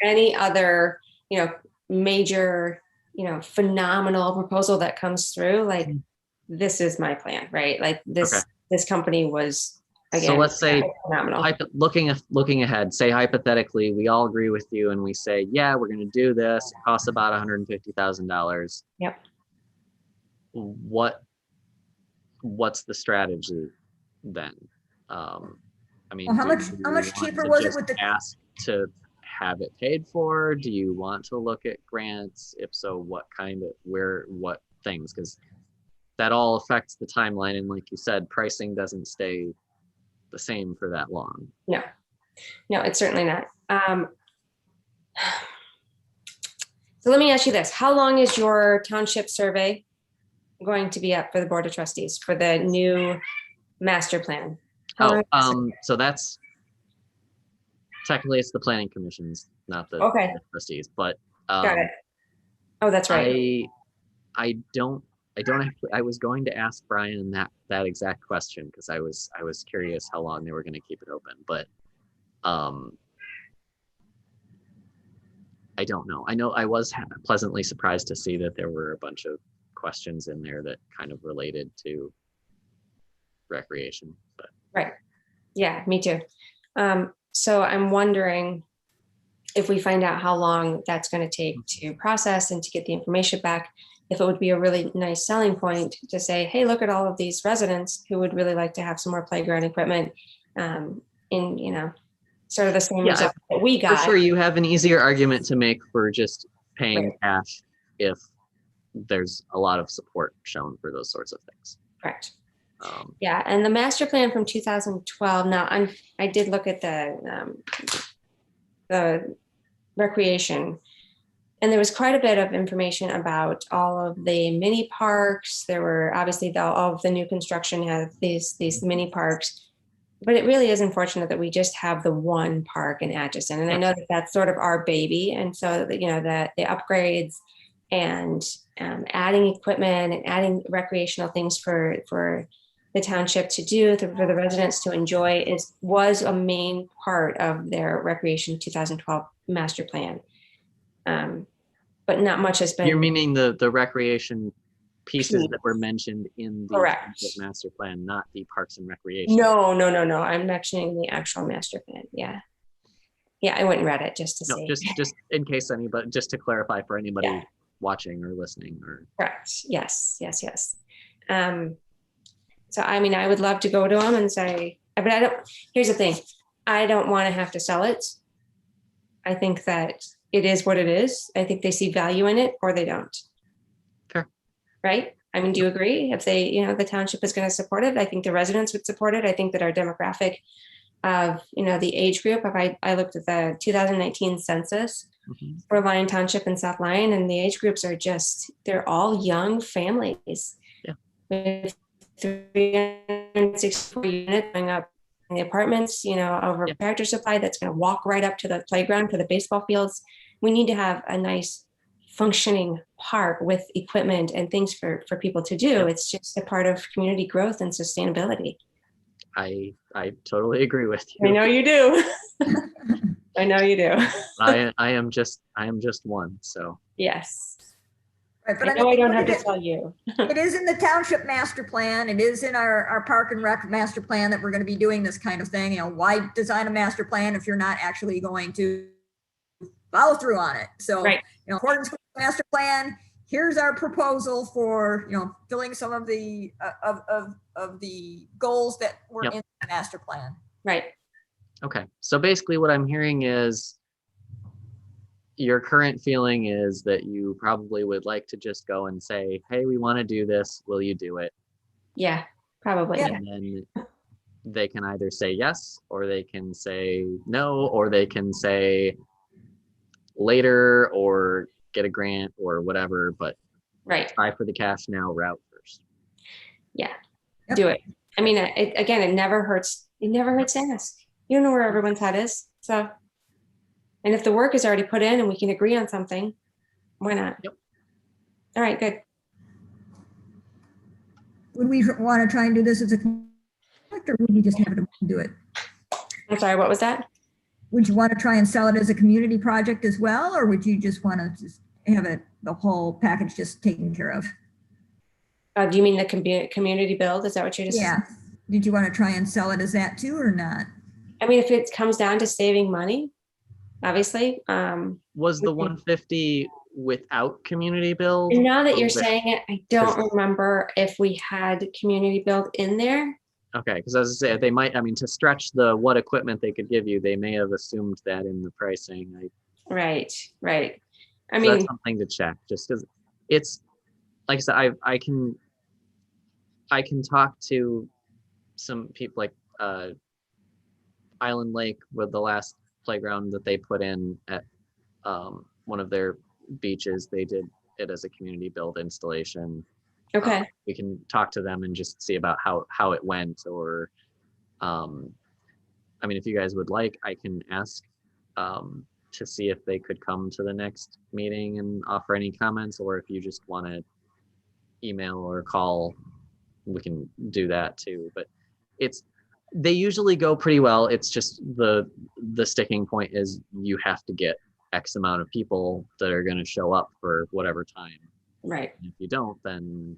any other, major, phenomenal proposal that comes through, like this is my plan, right? Like this company was, again, so let's say phenomenal. looking ahead, say hypothetically, we all agree with you and we say, yeah, we're going to do this. It costs about $150,000. Yep. What's the strategy then? I mean, Well, how do much you cheaper want was to it with just the, ask to have it paid for? Do you want to look at grants? If so, what things? Because that all affects the timeline. And like you said, pricing doesn't stay the same for that long. No, it's certainly not. So let me ask you this. How long is your township survey going to be up for the Board of Trustees for the new master plan? So that's technically it's the planning commissions, not the trustees, but got it. Oh, that's right. I don't actually, I was going to ask Brian that exact question because I was curious how long they were going to keep it open, but I don't know. I know I was pleasantly surprised to see that there were a bunch of questions in there that kind of related to recreation, but right. Yeah, me too. So I'm wondering if we find out how long that's going to take to process and to get the information back, if it would be a really nice selling point to say, hey, look at all of these residents who would really like to have some more playground equipment in, sort of the same result that we got. For sure, you have an easier argument to make for just paying cash if there's a lot of support shown for those sorts of things. Correct. Yeah, and the master plan from 2012. Now, I did look at the recreation, and there was quite a bit of information about all of the mini parks. There were obviously all of the new construction has these mini parks, but it really is unfortunate that we just have the one park in Atchison, and I know that that's sort of our baby, and so that the upgrades and adding equipment and adding recreational things for the township to do, for the residents to enjoy, was a main part of their recreation 2012 master plan. But not much has been. You're meaning the recreation pieces that were mentioned in the master plan, not the parks and recreation. No. I'm mentioning the actual master plan. Yeah, I went and read it just to see. Just in case anybody, just to clarify for anybody watching or listening or. Correct. Yes. So, I mean, I would love to go to them and say, but I don't, here's the thing. I don't want to have to sell it. I think that it is what it is. I think they see value in it or they don't. Sure. Right? I mean, do you agree? If they, the township is going to support it, I think the residents would support it. I think that our demographic of, the age group, if I looked at the 2019 census for Lyon Township and South Lyon, and the age groups are they're all young families. Yeah. With 364 units going up in the apartments, over Tractor Supply that's going to walk right up to the playground, to the baseball fields. We need to have a nice functioning park with equipment and things for people to do. Yeah. It's just a part of community growth and sustainability. I totally agree with you. I know you do. I know you do. I am just one. So yes. Right, but I know I don't have to tell you. It is in the township master plan. It is in our park and rec master plan that we're going to be doing this kind of thing. Why design a master plan if you're not actually going to follow through on it? So, in accordance with the master plan, here's our proposal for filling some of the of the goals that were in the master plan. Right. Okay. So basically, what I'm hearing is, your current feeling is that you probably would like to just go and say, hey, we want to do this. Will you do it? Yeah, probably. And then they can either say yes, or they can say no, or they can say later, or get a grant or whatever, but try for the cash now route first. Yeah, do it. I mean, it never hurts. It never hurts to ask. You don't know where everyone's head is. So. And if the work is already put in and we can agree on something, why not? Yep. All right, good. Would we want to try and do this as a project, or would we just have it do it? I'm sorry, what was that? Would you want to try and sell it as a community project as well, or would you just want to just have it, the whole package just taken care of? Do you mean the community build? Is that what you're just? Yeah. Did you want to try and sell it as that too, or not? I mean, if it comes down to saving money, obviously. Was the 150 without community build? And now that or you're with- saying it, I don't remember if we had community build in there. Okay, because as I say, they might, I mean, to stretch the what equipment they could give you, they may have assumed that in the pricing. Right. I So mean, that's something to check, just because it's, like I said, I can talk to some people like Island Lake with the last playground that they put in at one of their beaches. They did it as a community build installation. okay. We can talk to them and just see about how it went, or I mean, if you guys would like, I can ask to see if they could come to the next meeting and offer any comments, or if you just want to email or call, we can do that too. But they usually go pretty well. It's just the sticking point is you have to get X amount of people that are going to show up for whatever time. Right. If you don't, then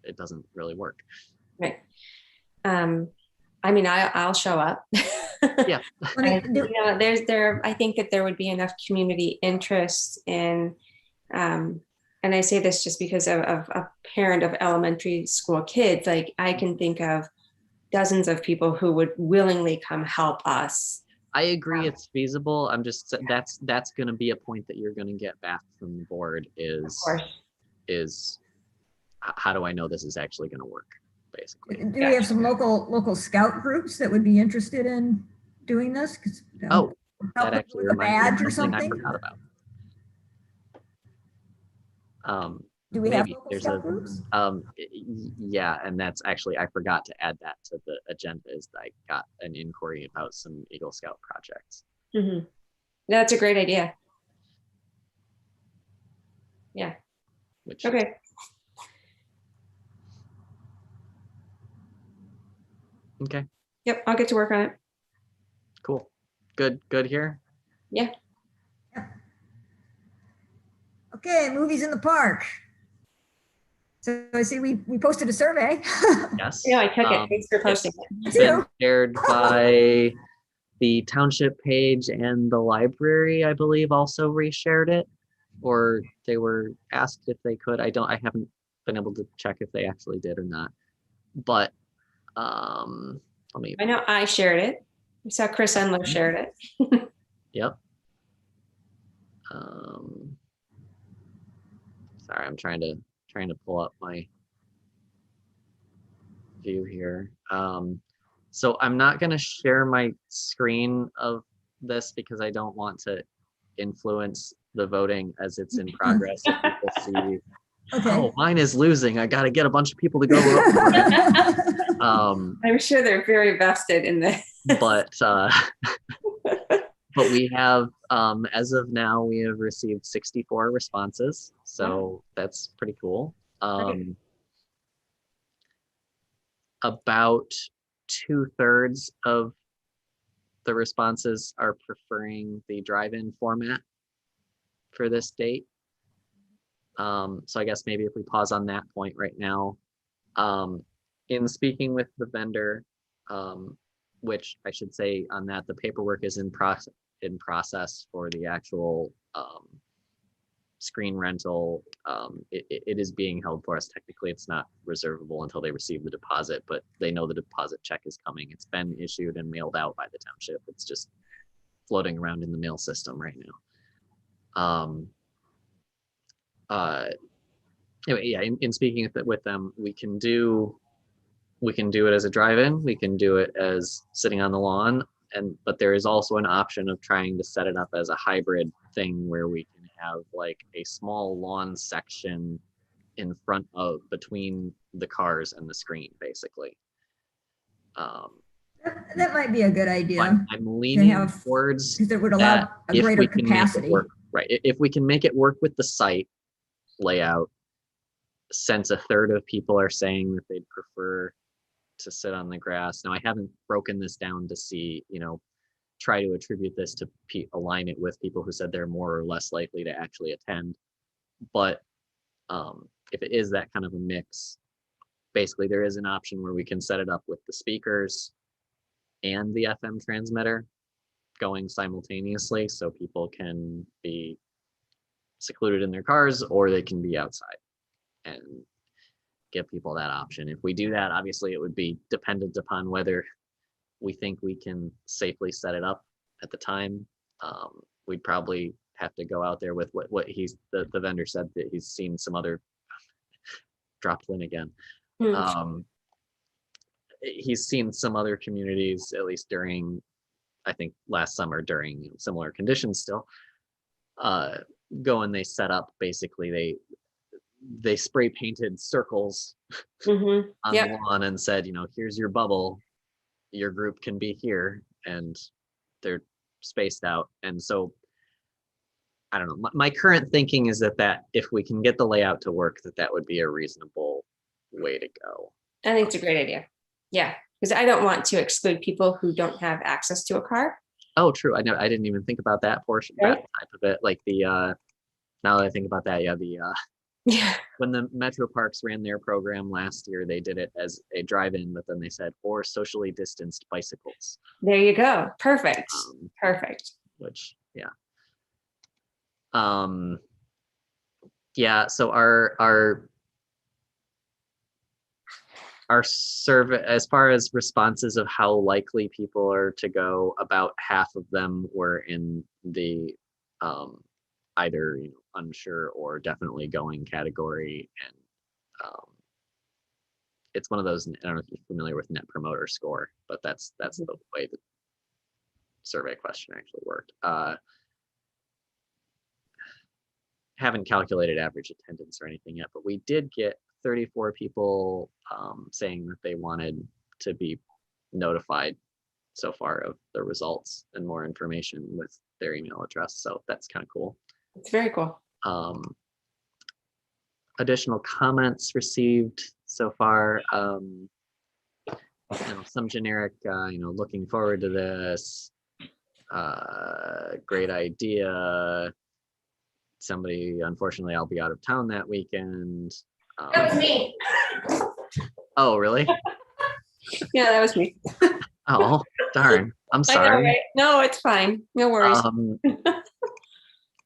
it doesn't really work. Right. I mean, I'll show up. Yeah. I mean, I think that there would be enough community interest in, and I say this just because of a parent of elementary school kids, like I can think of dozens of people who would willingly come help us. I agree it's feasible. I'm just, that's going to be a point that you're going to get back from the board Of course. is how do I know this is actually going to work, basically. do we have some local scout groups that would be interested in doing this? 'Cause, Oh, help that them actually with a reminds me badge or of something I something? forgot about. Do we have maybe local there's scout groups? yeah, and that's actually, I forgot to add that to the agenda, is that I got an inquiry about some Eagle Scout projects. Mm-hmm. That's a great idea. Yeah. Which Okay. Okay, Yep. I'll get to work on it. cool. Good here. Yeah. Okay, movies in the park. So I see we posted a survey. Yes. Yeah, I took it. Thanks for posting it. It's been shared by the township page, and the library, I believe, also reshared it, or they were asked if they could. I haven't been able to check if they actually did or not. But let me. I know I shared it. I saw Chris Enlow shared it. Yep. Sorry, I'm trying to pull up my view here. So I'm not going to share my screen of this because I don't want to influence the voting as it's in progress. If people see, Okay. oh, mine is losing, I got to get a bunch of people to go vote for it. I'm sure they're very vested in this. But we have, as of now, we have received 64 responses. So that's pretty cool. About 2/3 of the responses are preferring the drive-in format for this date. So I guess maybe if we pause on that point right now, in speaking with the vendor, which I should say on that, the paperwork is in process for the actual screen rental. It is being held for us. Technically, it's not reservable until they receive the deposit, but they know the deposit check is coming. It's been issued and mailed out by the township. It's just floating around in the mail system right now. Anyway, yeah, in speaking with them, we can do it as a drive-in. We can do it as sitting on the lawn, but there is also an option of trying to set it up as a hybrid thing where we can have like a small lawn section in front of between the cars and the screen, basically. That might be a good idea. I'm leaning have- towards Because it would allow that a if greater we can make it capacity. work, right? If we can make it work with the site layout, since a third of people are saying that they'd prefer to sit on the grass. Now, I haven't broken this down to see, try to attribute this to align it with people who said they're more or less likely to actually attend. But if it is that kind of a mix, basically there is an option where we can set it up with the speakers and the FM transmitter going simultaneously, so people can be secluded in their cars or they can be outside, and give people that option. If we do that, obviously it would be dependent upon whether we think we can safely set it up at the time. We'd probably have to go out there with what the vendor said that he's seen some other dropped in again. He's seen some other communities, at least during, I think last summer, during similar conditions still, go and they set up, basically they spray painted circles on the lawn and said, here's your bubble, your group can be here, and they're spaced out. And so I don't know, my current thinking is that if we can get the layout to work, that would be a reasonable way to go. I think it's a great idea. Yeah, because I don't want to exclude people who don't have access to a car. Oh, true. I know. I didn't even think about that portion, Right. that type of it. Like now that I think about that, Yeah. when the Metro Parks ran their program last year, they did it as a drive-in, but then they said, or socially distanced bicycles. There you go. Perfect. Perfect. Which, yeah. Yeah, so our survey, as far as responses of how likely people are to go, about half of them were in the either unsure or definitely going category. And it's one of those, I don't know if you're familiar with Net Promoter Score, but that's the way the survey question actually worked. Haven't calculated average attendance or anything yet, but we did get 34 people saying that they wanted to be notified so far of the results and more information with their email address. So that's kind of cool. It's very cool. Additional comments received so far. Some generic, looking forward to this. Great idea. Somebody, unfortunately, I'll be out of town that weekend. That was me. Oh, really? Yeah, that was me. Oh, darn. I'm sorry. I know, right? No, it's fine. No worries.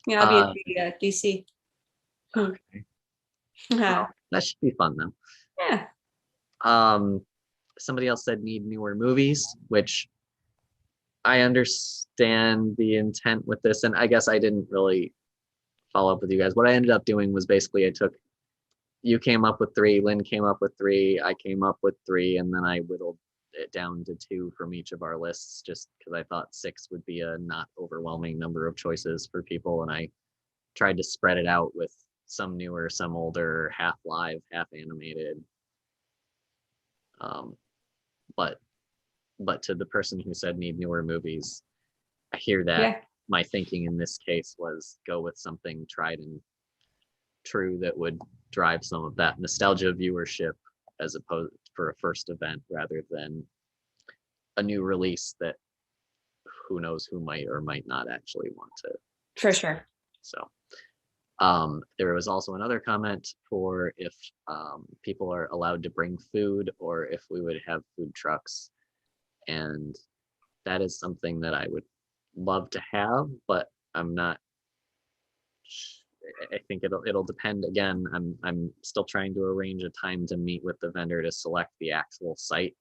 Yeah, I'll be at DC. Okay. Yeah. That should be fun though. Yeah. Somebody else said need newer movies, which I understand the intent with this, and I guess I didn't really follow up with you guys. What I ended up doing was basically you came up with 3, Lynn came up with 3, I came up with 3, and then I whittled it down to 2 from each of our lists, just because I thought 6 would be a not overwhelming number of choices for people, and I tried to spread it out with some newer, some older, half live, half animated. But to the person who said need newer movies, I hear that. Yeah. My thinking in this case was go with something tried and true that would drive some of that nostalgia viewership, as opposed for a first event, rather than a new release that who knows who might or might not actually want to. For sure. So there was also another comment for if people are allowed to bring food, or if we would have food trucks. And that is something that I would love to have, but I'm not. I think it'll depend. Again, I'm still trying to arrange a time to meet with the vendor to select the actual site.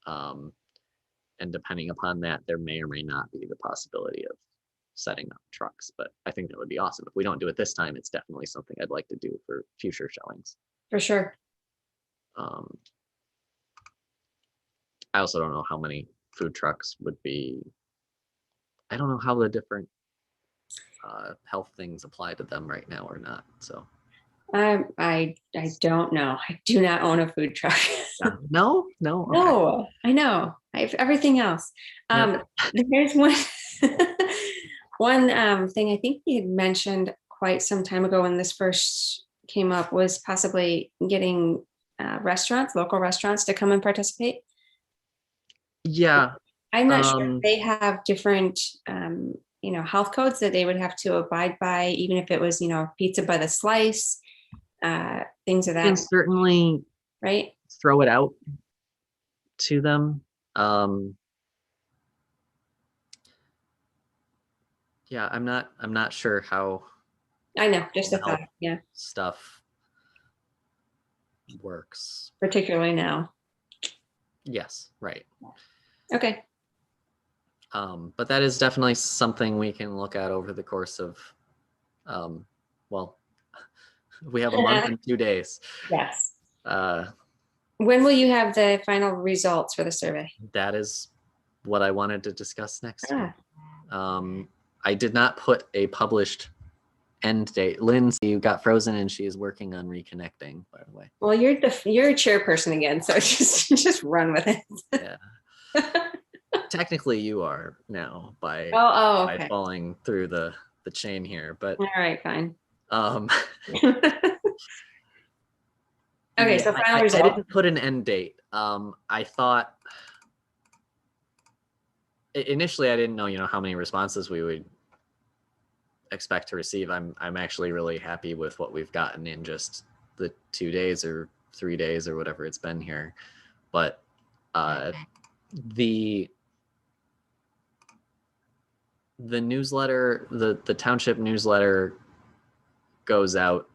And depending upon that, there may or may not be the possibility of setting up trucks, but I think that would be awesome. If we don't do it this time, it's definitely something I'd like to do for future showings. For sure. I also don't know how many food trucks would be. I don't know how the different health things apply to them right now or not. So I don't know. I do not own a food truck. No. No, I know. I have everything else. There's one one thing I think we had mentioned quite some time ago when this first came up was possibly getting restaurants, local restaurants to come and participate. Yeah. I'm not sure if they have different, health codes that they would have to abide by, even if it was, pizza by the slice, things of I can that, certainly right? throw it out to them. Yeah, I'm not sure how I know, just a Help. thought, yeah, stuff works. particularly now. Yes, right. Okay, But that is definitely something we can look at over the course of, well, we have a month and 2 days. yes. Uh, When will you have the final results for the survey? that is what I wanted to discuss next. Ah. I did not put a published end date. Lindsay got frozen and she is working on reconnecting, by the way. Well, you're a chairperson again, so just run with it. Yeah. Technically you are now by Okay. falling through the chain here, but All right, fine. yeah, Okay, so final I result. didn't put an end date. I thought initially I didn't know, how many responses we would expect to receive. I'm actually really happy with what we've gotten in just the 2 days or 3 days or whatever it's been here. But the newsletter, the township newsletter goes out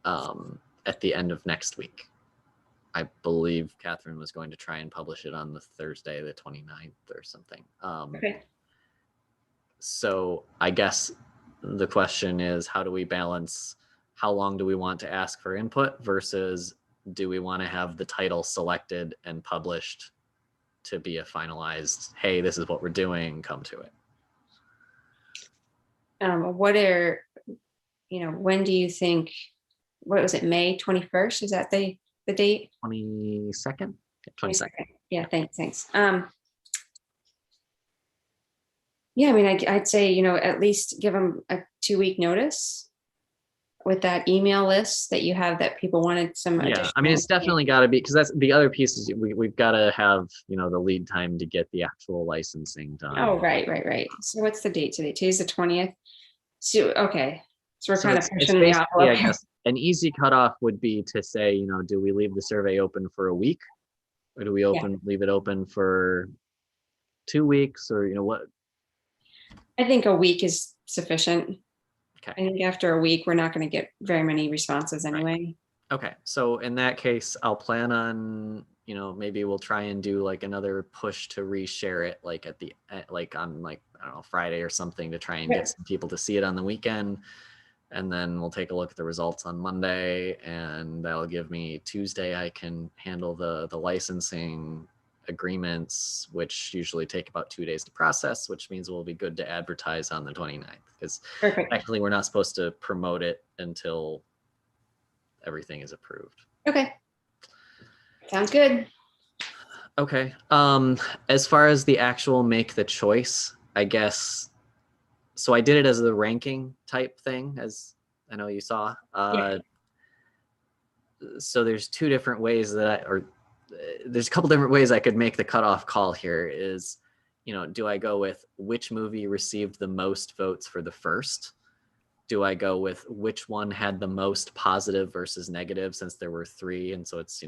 at the end of next week. I believe Catherine was going to try and publish it on the Thursday, the 29th or something. Okay. So I guess the question is, how do we balance how long do we want to ask for input versus do we want to have the title selected and published to be a finalized, hey, this is what we're doing, come to it. When do you think, what was it, May 21st? Is that the date? 22nd? 22nd. Yeah, thanks. Yeah, I mean, I'd say, at least give them a 2-week notice with that email list that you have that people wanted some Yeah, I mean, it's definitely got to be, because that's the other piece is we've got to have, the lead time to get the actual licensing done. Oh, right. So what's the date today? Today's the 20th. So, okay. So we're kind of pushing the envelope. I guess an easy cutoff would be to say, do we leave the survey open for a week? Or do we leave it open for 2 weeks, or, what? I think a week is sufficient. Okay. I think after a week, we're not going to get very many responses anyway. Right. Okay. So in that case, I'll plan on, maybe we'll try and do like another push to reshare it, like on I don't know, Friday or something, to try and get some people to see it on the weekend. And then we'll take a look at the results on Monday, and that'll give me Tuesday. I can handle the licensing agreements, which usually take about 2 days to process, which means we'll be good to advertise on the 29th, because actually we're not supposed to promote it until everything is approved. Okay. Sounds good. Okay. As far as the actual make the choice, I guess, so I did it as the ranking type thing, as I know you saw. So there's 2 different ways there's a couple different ways I could make the cutoff call here is, do I go with which movie received the most votes for the first? Do I go with which one had the most positive versus negative, since there were 3? And so it's,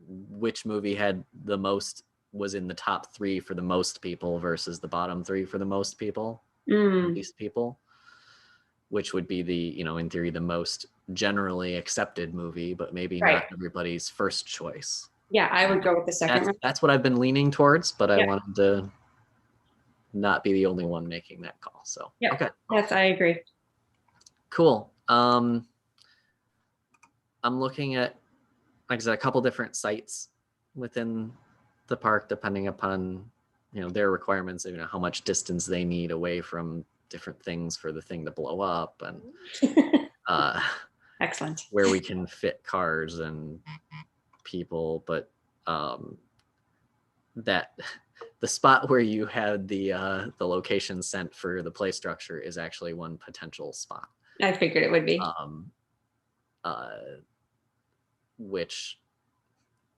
which movie had the most, was in the top 3 for the most people versus the bottom 3 for the most people, least people, which would be the, in theory, the most generally accepted movie, but maybe not everybody's first choice. Yeah, I would go with the second one. That's what I've been leaning towards, but I wanted to not be the only one making that call. So, okay. Yes, I agree. Cool. I'm looking at, like I said, a couple different sites within the park, depending upon, their requirements, how much distance they need away from different things for the thing to blow up, and excellent, where we can fit cars and people. But that the spot where you had the location sent for the play structure is actually one potential spot. I figured it would be. which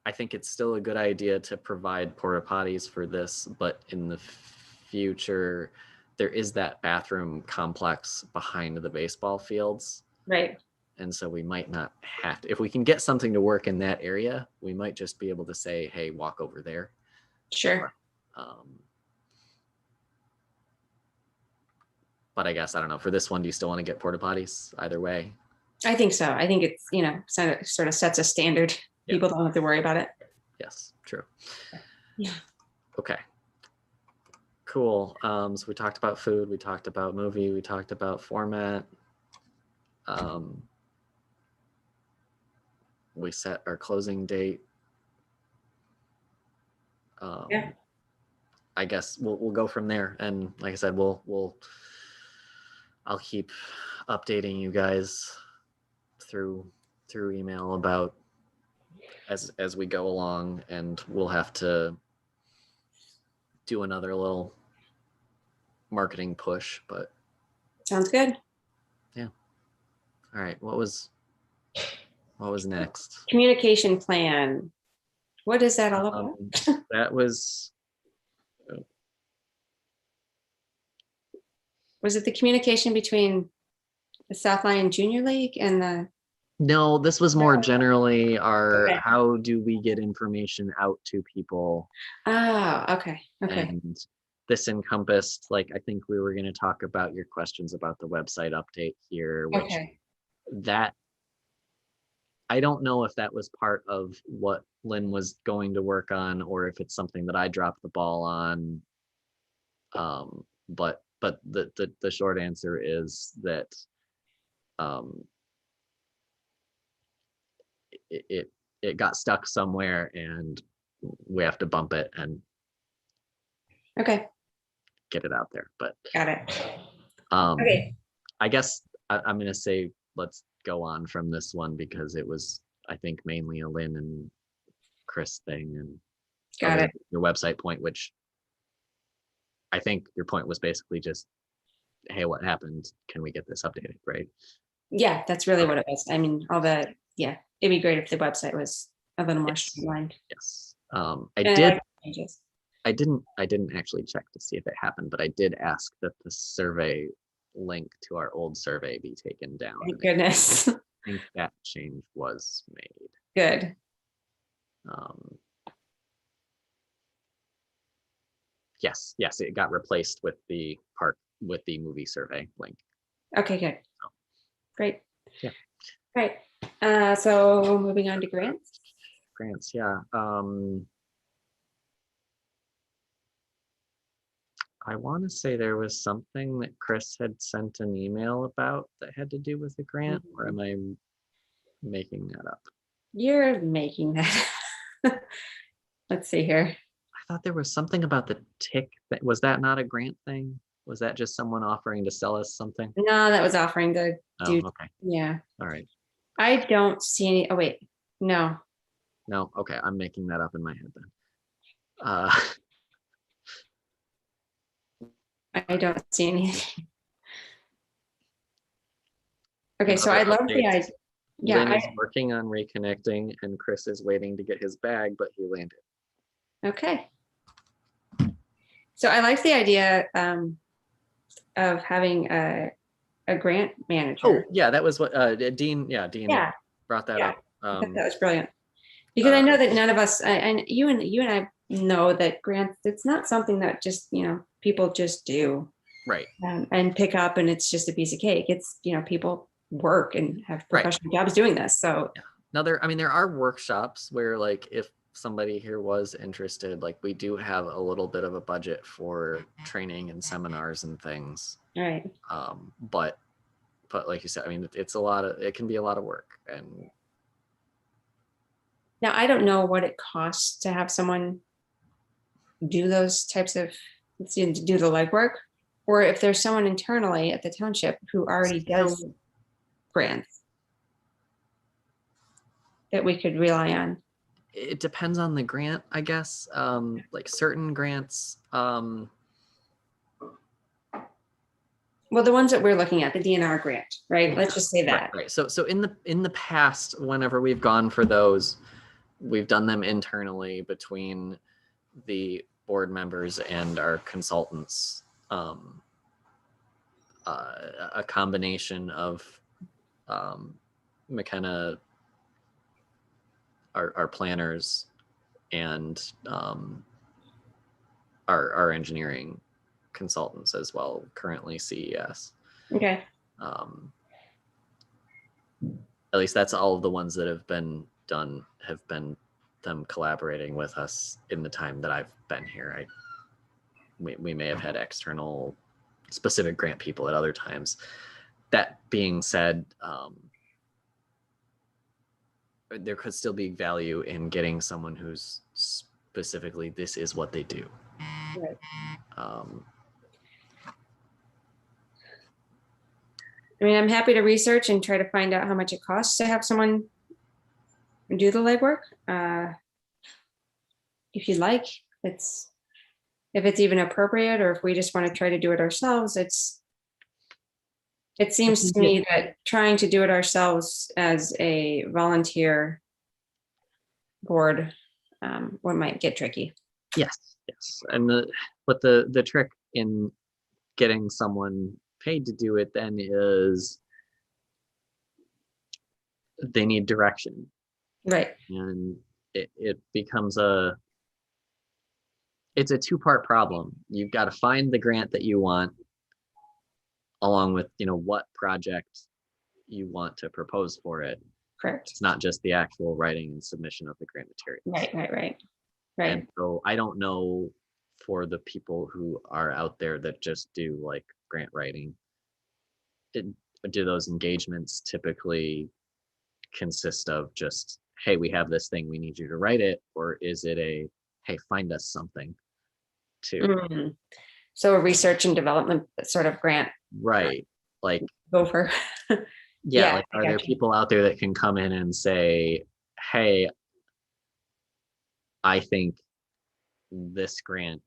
I think it's still a good idea to provide porta potties for this, but in the future, there is that bathroom complex behind the baseball fields. Right. And so we might not have to, if we can get something to work in that area, we might just be able to say, hey, walk over there. Sure. But I guess, I don't know, for this one, do you still want to get porta potties either way? I think so. I think it's, sort of sets a standard. Yeah. People don't have to worry about it. Yes, true. Yeah. Okay. Cool. So we talked about food, we talked about movie, we talked about format. We set our closing date. Yeah. I guess we'll go from there. And like I said, I'll keep updating you guys through email about as we go along, and we'll have to do another little marketing push, but Sounds good. yeah. All right. What was next? Communication plan. What is that all about? That was it the communication between the South Lyon Junior League and the? no, this was more generally our, Okay. how do we get information out to people? Oh, okay. Okay. And this encompassed, like, I think we were going to talk about your questions about the website update here, which Okay. that, I don't know if that was part of what Lynn was going to work on, or if it's something that I dropped the ball on. But the short answer is that it got stuck somewhere, and we have to bump it and Okay. get it out there. But Got it. Okay. I guess I'm gonna say let's go on from this one, because it was, I think, mainly a Lynn and Chris thing, and Got it. your website point, which I think your point was basically just, hey, what happened? Can we get this updated, right? Yeah, that's really what it was. I mean, yeah, it'd be great if the website was a little more streamlined. Yes. And I like changes. didn't actually check to see if it happened, but I did ask that the survey link to our old survey be taken down. Thank goodness. I think that change was made. Good. Yes, it got replaced with the movie survey link. Okay, good. Great. Yeah. Right. So moving on to grants. Grants, yeah. I want to say there was something that Chris had sent an email about that had to do with a grant, or am I making that up? You're making that. Let's see here. I thought there was something about the tick. Was that not a grant thing? Was that just someone offering to sell us something? No, that was offering to do. Okay. Yeah. All right. I don't see any. Oh, wait. No. No. Okay. I'm making that up in my head then. I don't see anything. Okay, so I love the idea. Yeah, Lynn is working on reconnecting, and Chris is waiting to get his bag, but he landed. Okay. So I like the idea of having a grant manager. Oh, yeah, that was what Dean. Yeah, Dean brought that up. I thought that was brilliant, because I know that none of us, and you and I know that grants, it's not something that just people just do, right, and pick up, and it's just a piece of cake. It's people work and have professional jobs doing this. So now there are workshops where, like, if somebody here was interested, like, we do have a little bit of a budget for training and seminars and things. Right. But like you said, I mean, it can be a lot of work. And now I don't know what it costs to have someone do those types of, do the legwork, or if there's someone internally at the township who already does grants that we could rely on. It depends on the grant, I guess. Like certain grants, Well, the ones that we're looking at, the DNR grant, right? Let's just say that. Right. So in the past, whenever we've gone for those, we've done them internally between the board members and our consultants. A combination of McKenna, our planners, and our engineering consultants as well, currently CES. Okay. At least that's all of the ones that have been done have been them collaborating with us in the time that I've been here. We may have had external specific grant people at other times. That being said, there could still be value in getting someone who's specifically, this is what they do. Right. I mean, I'm happy to research and try to find out how much it costs to have someone do the legwork. If you'd like, if it's even appropriate, or if we just want to try to do it ourselves, it seems to me that trying to do it ourselves as a volunteer board, what might get tricky. Yes. And the trick in getting someone paid to do it then is they need direction. Right. And it becomes it's a two-part problem. You've got to find the grant that you want, along with, what project you want to propose for it. Correct. It's not just the actual writing and submission of the grant materials. Right. And so I don't know, for the people who are out there that just do like grant writing, do those engagements typically consist of just, hey, we have this thing, we need you to write it? Or is it a, hey, find us something to. So a research and development sort of grant. Right. Like Gopher. yeah, like, are there people out there that can come in and say, hey, I think this grant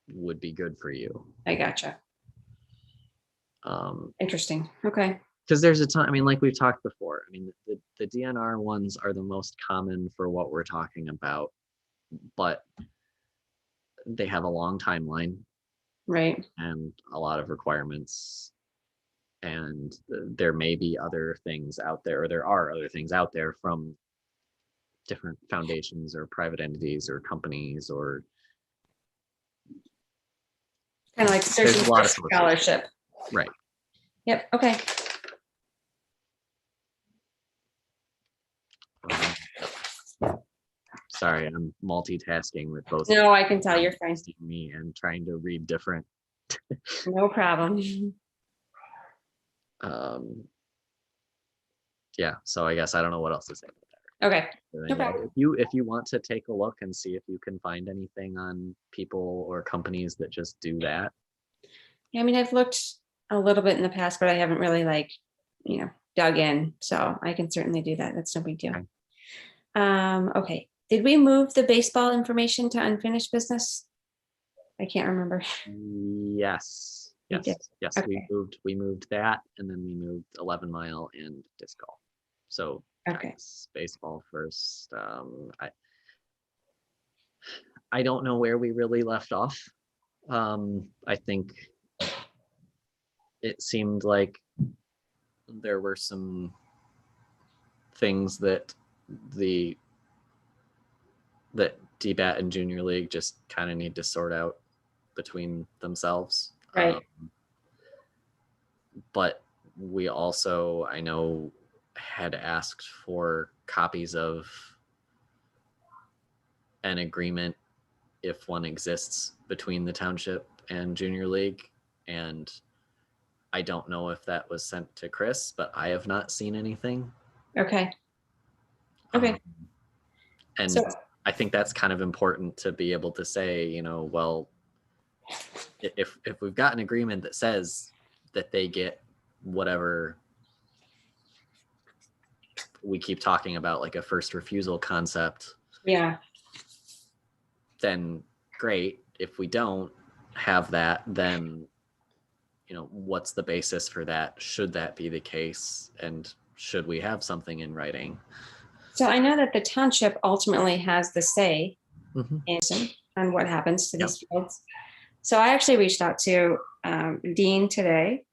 would be good for you? I gotcha. Interesting. Okay. Because there's a ton, like we've talked before, the DNR ones are the most common for what we're talking about, but they have a long timeline. Right. And a lot of requirements. And there may be other things out there, or there are other things out there from different foundations or private entities or companies, or kind of like searching for a scholarship. Right. Yep. Okay. Sorry, I'm multitasking with both. No, I can tell you're fine. Me and trying to read different. No problem. Yeah, so I guess I don't know what else to say. Okay. If you want to take a look and see if you can find anything on people or companies that just do that. Yeah, I've looked a little bit in the past, but I haven't really dug in. So I can certainly do that. That's no big deal. Okay. Okay. Did we move the baseball information to unfinished business? I can't remember. Yes. Okay. We moved that, and then we moved 11 Mile and disc golf. So okay, baseball first. I don't know where we really left off. I think it seemed like there were some things that DBAT and Junior League just kind of need to sort out between themselves. Right. But we also, I know, had asked for copies of an agreement, if one exists, between the township and Junior League. And I don't know if that was sent to Chris, but I have not seen anything. Okay. And so, I think that's kind of important to be able to say, well, if we've got an agreement that says that they get whatever we keep talking about, like a first refusal concept, then great. If we don't have that, then what's the basis for that? Should that be the case? And should we have something in writing? So I know that the township ultimately has the say Mhm. on what happens to Yep. these fields. So I actually reached out to Dean today,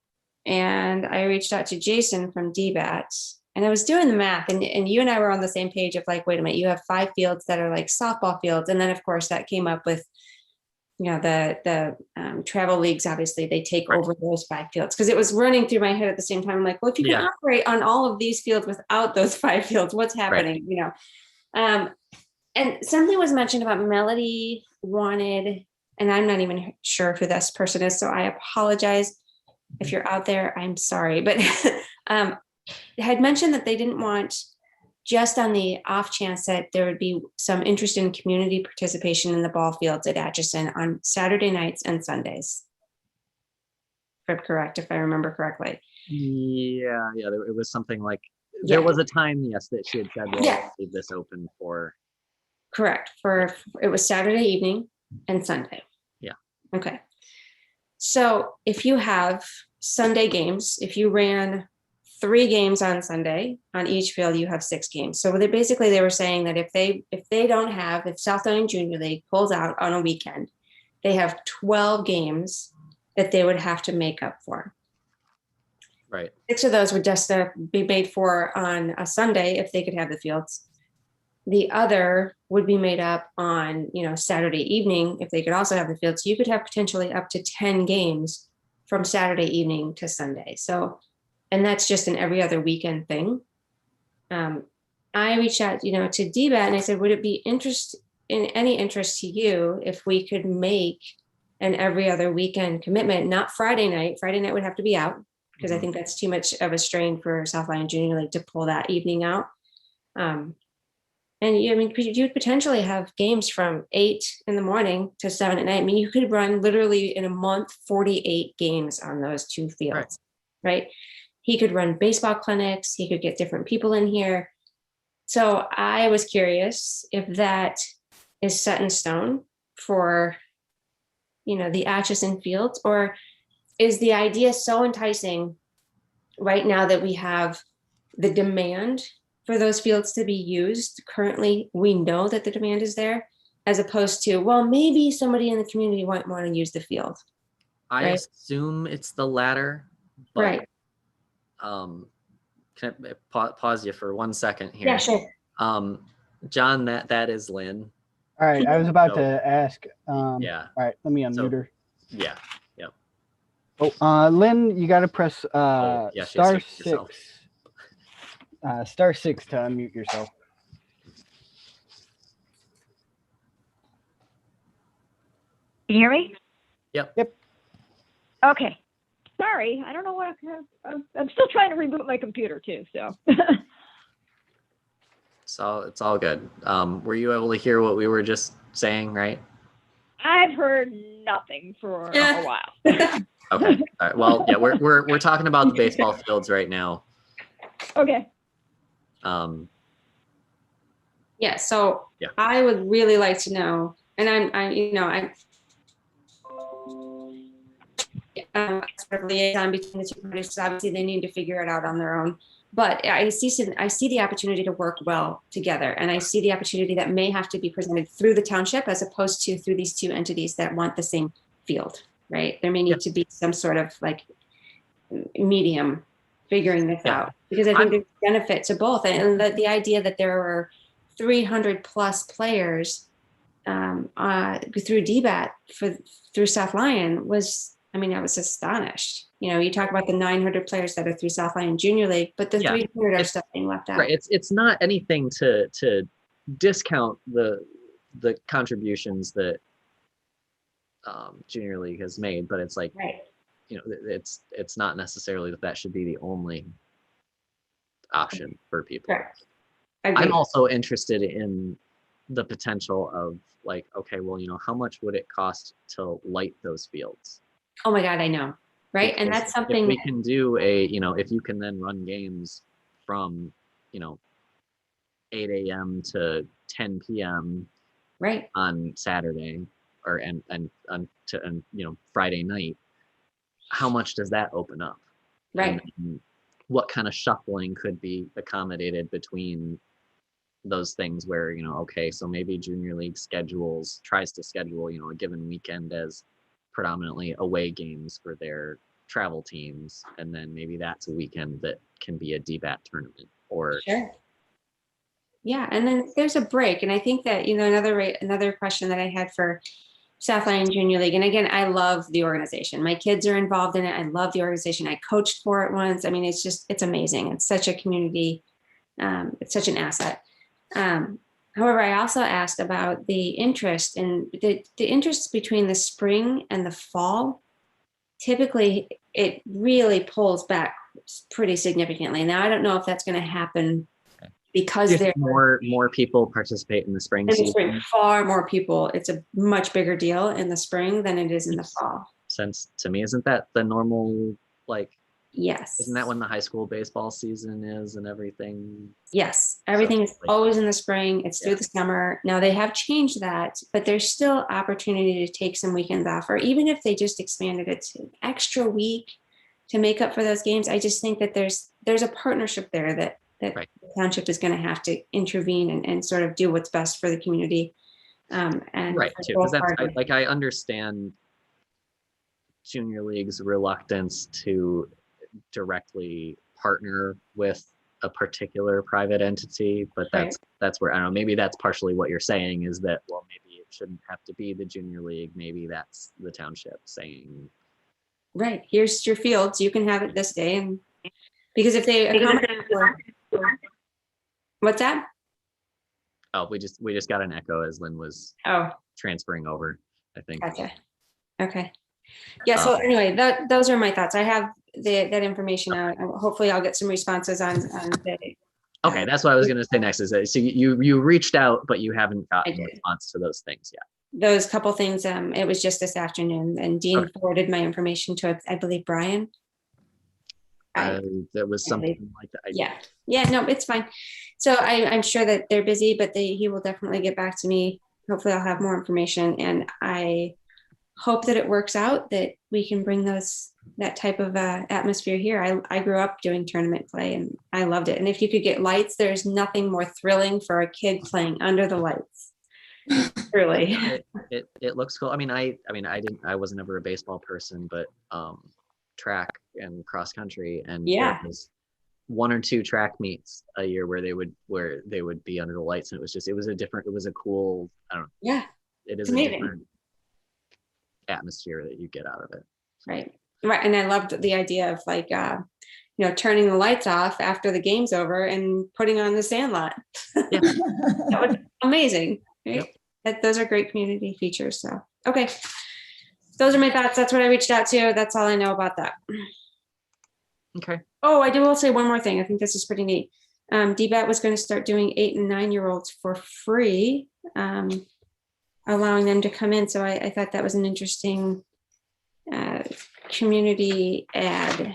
and I reached out to Jason from DBAT, and I was doing the math, and you and I were on the same page of like, wait a minute, you have 5 fields that are like softball fields, and then of course that came up with the travel leagues. Obviously they take Right. over those 5 fields, because it was running through my head at the same time. I'm like, well, if you can Yeah. operate on all of these fields without those 5 fields, what's happening? And something was mentioned about Melody wanted, and I'm not even sure who this person is, so I apologize if you're out there. I'm sorry, but had mentioned that they didn't want, just on the off chance that there would be some interest in community participation in the ball fields at Atchison on Saturday nights and Sundays. If I'm correct, if I remember correctly. Yeah. It was something like, there was a time, yes, that she had said, well, Yeah. leave this open for. Correct. It was Saturday evening and Sunday. Yeah. Okay. So if you have Sunday games, if you ran 3 games on Sunday on each field, you have 6 games. So they were saying that if South Lyon Junior League pulls out on a weekend, they have 12 games that they would have to make up for. Right. 6 of those would just be made for on a Sunday if they could have the fields. The other would be made up on, Saturday evening if they could also have the field. So you could have potentially up to 10 games from Saturday evening to Sunday. So, and that's just an every other weekend thing. I reached out, to DBAT, and I said, would it be any interest to you if we could make an every other weekend commitment, not Friday night? Friday night would have to be out, because I think that's too much of a strain for South Lyon Junior League to pull that evening out. And you'd potentially have games from 8 in the morning to 7 at night. I mean, you could run literally in a month 48 games on those 2 fields, right? He could run baseball clinics. He could get different people in here. So I was curious if that is set in stone for, the Atchison fields, or is the idea so enticing right now that we have the demand for those fields to be used? Currently, we know that the demand is there, as opposed to, well, maybe somebody in the community might want to use the field. I Right. assume it's the latter, but Right. Can I pause you for 1 second here? Yeah, sure. John, that is Lynn. All right, I was about So- to ask. Yeah. All right, let me unmute So- her. Yeah. Oh, Lynn, you got to press Yeah, she has to star mute 6. herself. Star 6 to unmute yourself. Can you hear me? Yep. Okay. Sorry, I don't know what I'm still trying to reboot my computer too. So So it's all good. Were you able to hear what we were just saying, right? I've heard nothing for Yeah. a while. Okay. All right. Well, yeah, we're talking about the baseball fields right now. Okay. Yeah. So Yeah. I would really like to know, and I'm sort of liaison between the 2 parties, because obviously they need to figure it out on their own. But I see the opportunity to work well together, and I see the opportunity that may have to be presented through the township as opposed to through these 2 entities that want the same field, right? There may need to be some sort of like medium figuring this Yeah. out, because I think there's benefit to both. And the idea that there were 300 plus players through DBAT through South Lyon was, I was astonished. You talk about the 900 players that are through South Lyon Junior League, but the 300 are still being left out. Right. It's not anything to discount the contributions that Junior League has made, but it's like, Right. It's not necessarily that should be the only option for people. Correct. Agreed. I'm also interested in the potential of like, okay, well, how much would it cost to light those fields? Oh my God, I know. Right. And Because that's something if we can do if you can then run games from, 8 a.m. to 10 p.m. right. on Saturday and Friday night, how much does that open up? Right. And what kind of shuffling could be accommodated between those things where, okay, so maybe Junior League tries to schedule, a given weekend as predominantly away games for their travel teams. And then maybe that's a weekend that can be a DBAT tournament or. Sure. Yeah. And then there's a break. And I think that, another question that I had for Southland Junior League. And again, I love the organization. My kids are involved in it. I love the organization. I coached for it once. I mean, it's amazing. It's such a community. It's such an asset. However, I also asked about the interest and the interest between the spring and the fall. Typically, it really pulls back pretty significantly. Now, I don't know if that's going to happen because there more people participate in the spring season. Spring, far more people. It's a much bigger deal in the spring than it is in the fall. Since to me, isn't that the normal, Yes. Isn't that when the high school baseball season is and everything? Yes. Everything is always in the spring. It's through the summer. Now they have changed that, but there's still opportunity to take some weekends off, or even if they just expanded it to an extra week to make up for those games. I just think that there's a partnership there that Right. the township is going to have to intervene and sort of do what's best for the community. And right. Too, because I understand Junior League's reluctance to directly partner with a particular private entity, but that's where, I don't know, maybe that's partially what you're saying is that, well, maybe it shouldn't have to be the Junior League. Maybe that's the township saying, right, here's your fields, you can have it this day. And because if they what's that? Oh, we just got an echo as Lynn was transferring over, I think. Gotcha. Okay. Yeah. So anyway, those are my thoughts. I have that information out. Hopefully I'll get some responses on the. Okay. That's what I was going to say next is that, so you reached out, but you haven't gotten a response to those things yet. Those couple things. It was just this afternoon and Dean forwarded my information to, I believe, Brian. That was something like that. Yeah. No, it's fine. So I'm sure that they're busy, but he will definitely get back to me. Hopefully I'll have more information, and I hope that it works out, that we can bring that type of atmosphere here. I grew up doing tournament play and I loved it. And if you could get lights, there's nothing more thrilling for a kid playing under the lights. Really. It looks cool. I wasn't ever a baseball person, but track and cross country, and there was 1 or 2 track meets a year where they would be under the lights, and it was a cool, I don't know. Yeah. It is amazing. A different atmosphere that you get out of it. Right. And I loved the idea of turning the lights off after the game's over and putting on the Sandlot. Yeah. That was amazing. Right. Yep. Those are great community features. So, okay. Those are my thoughts. That's what I reached out to. That's all I know about that. Okay. Oh, I will say one more thing. I think this is pretty neat. DBAT was going to start doing 8 and 9-year-olds for free, allowing them to come in. So I thought that was an interesting community ad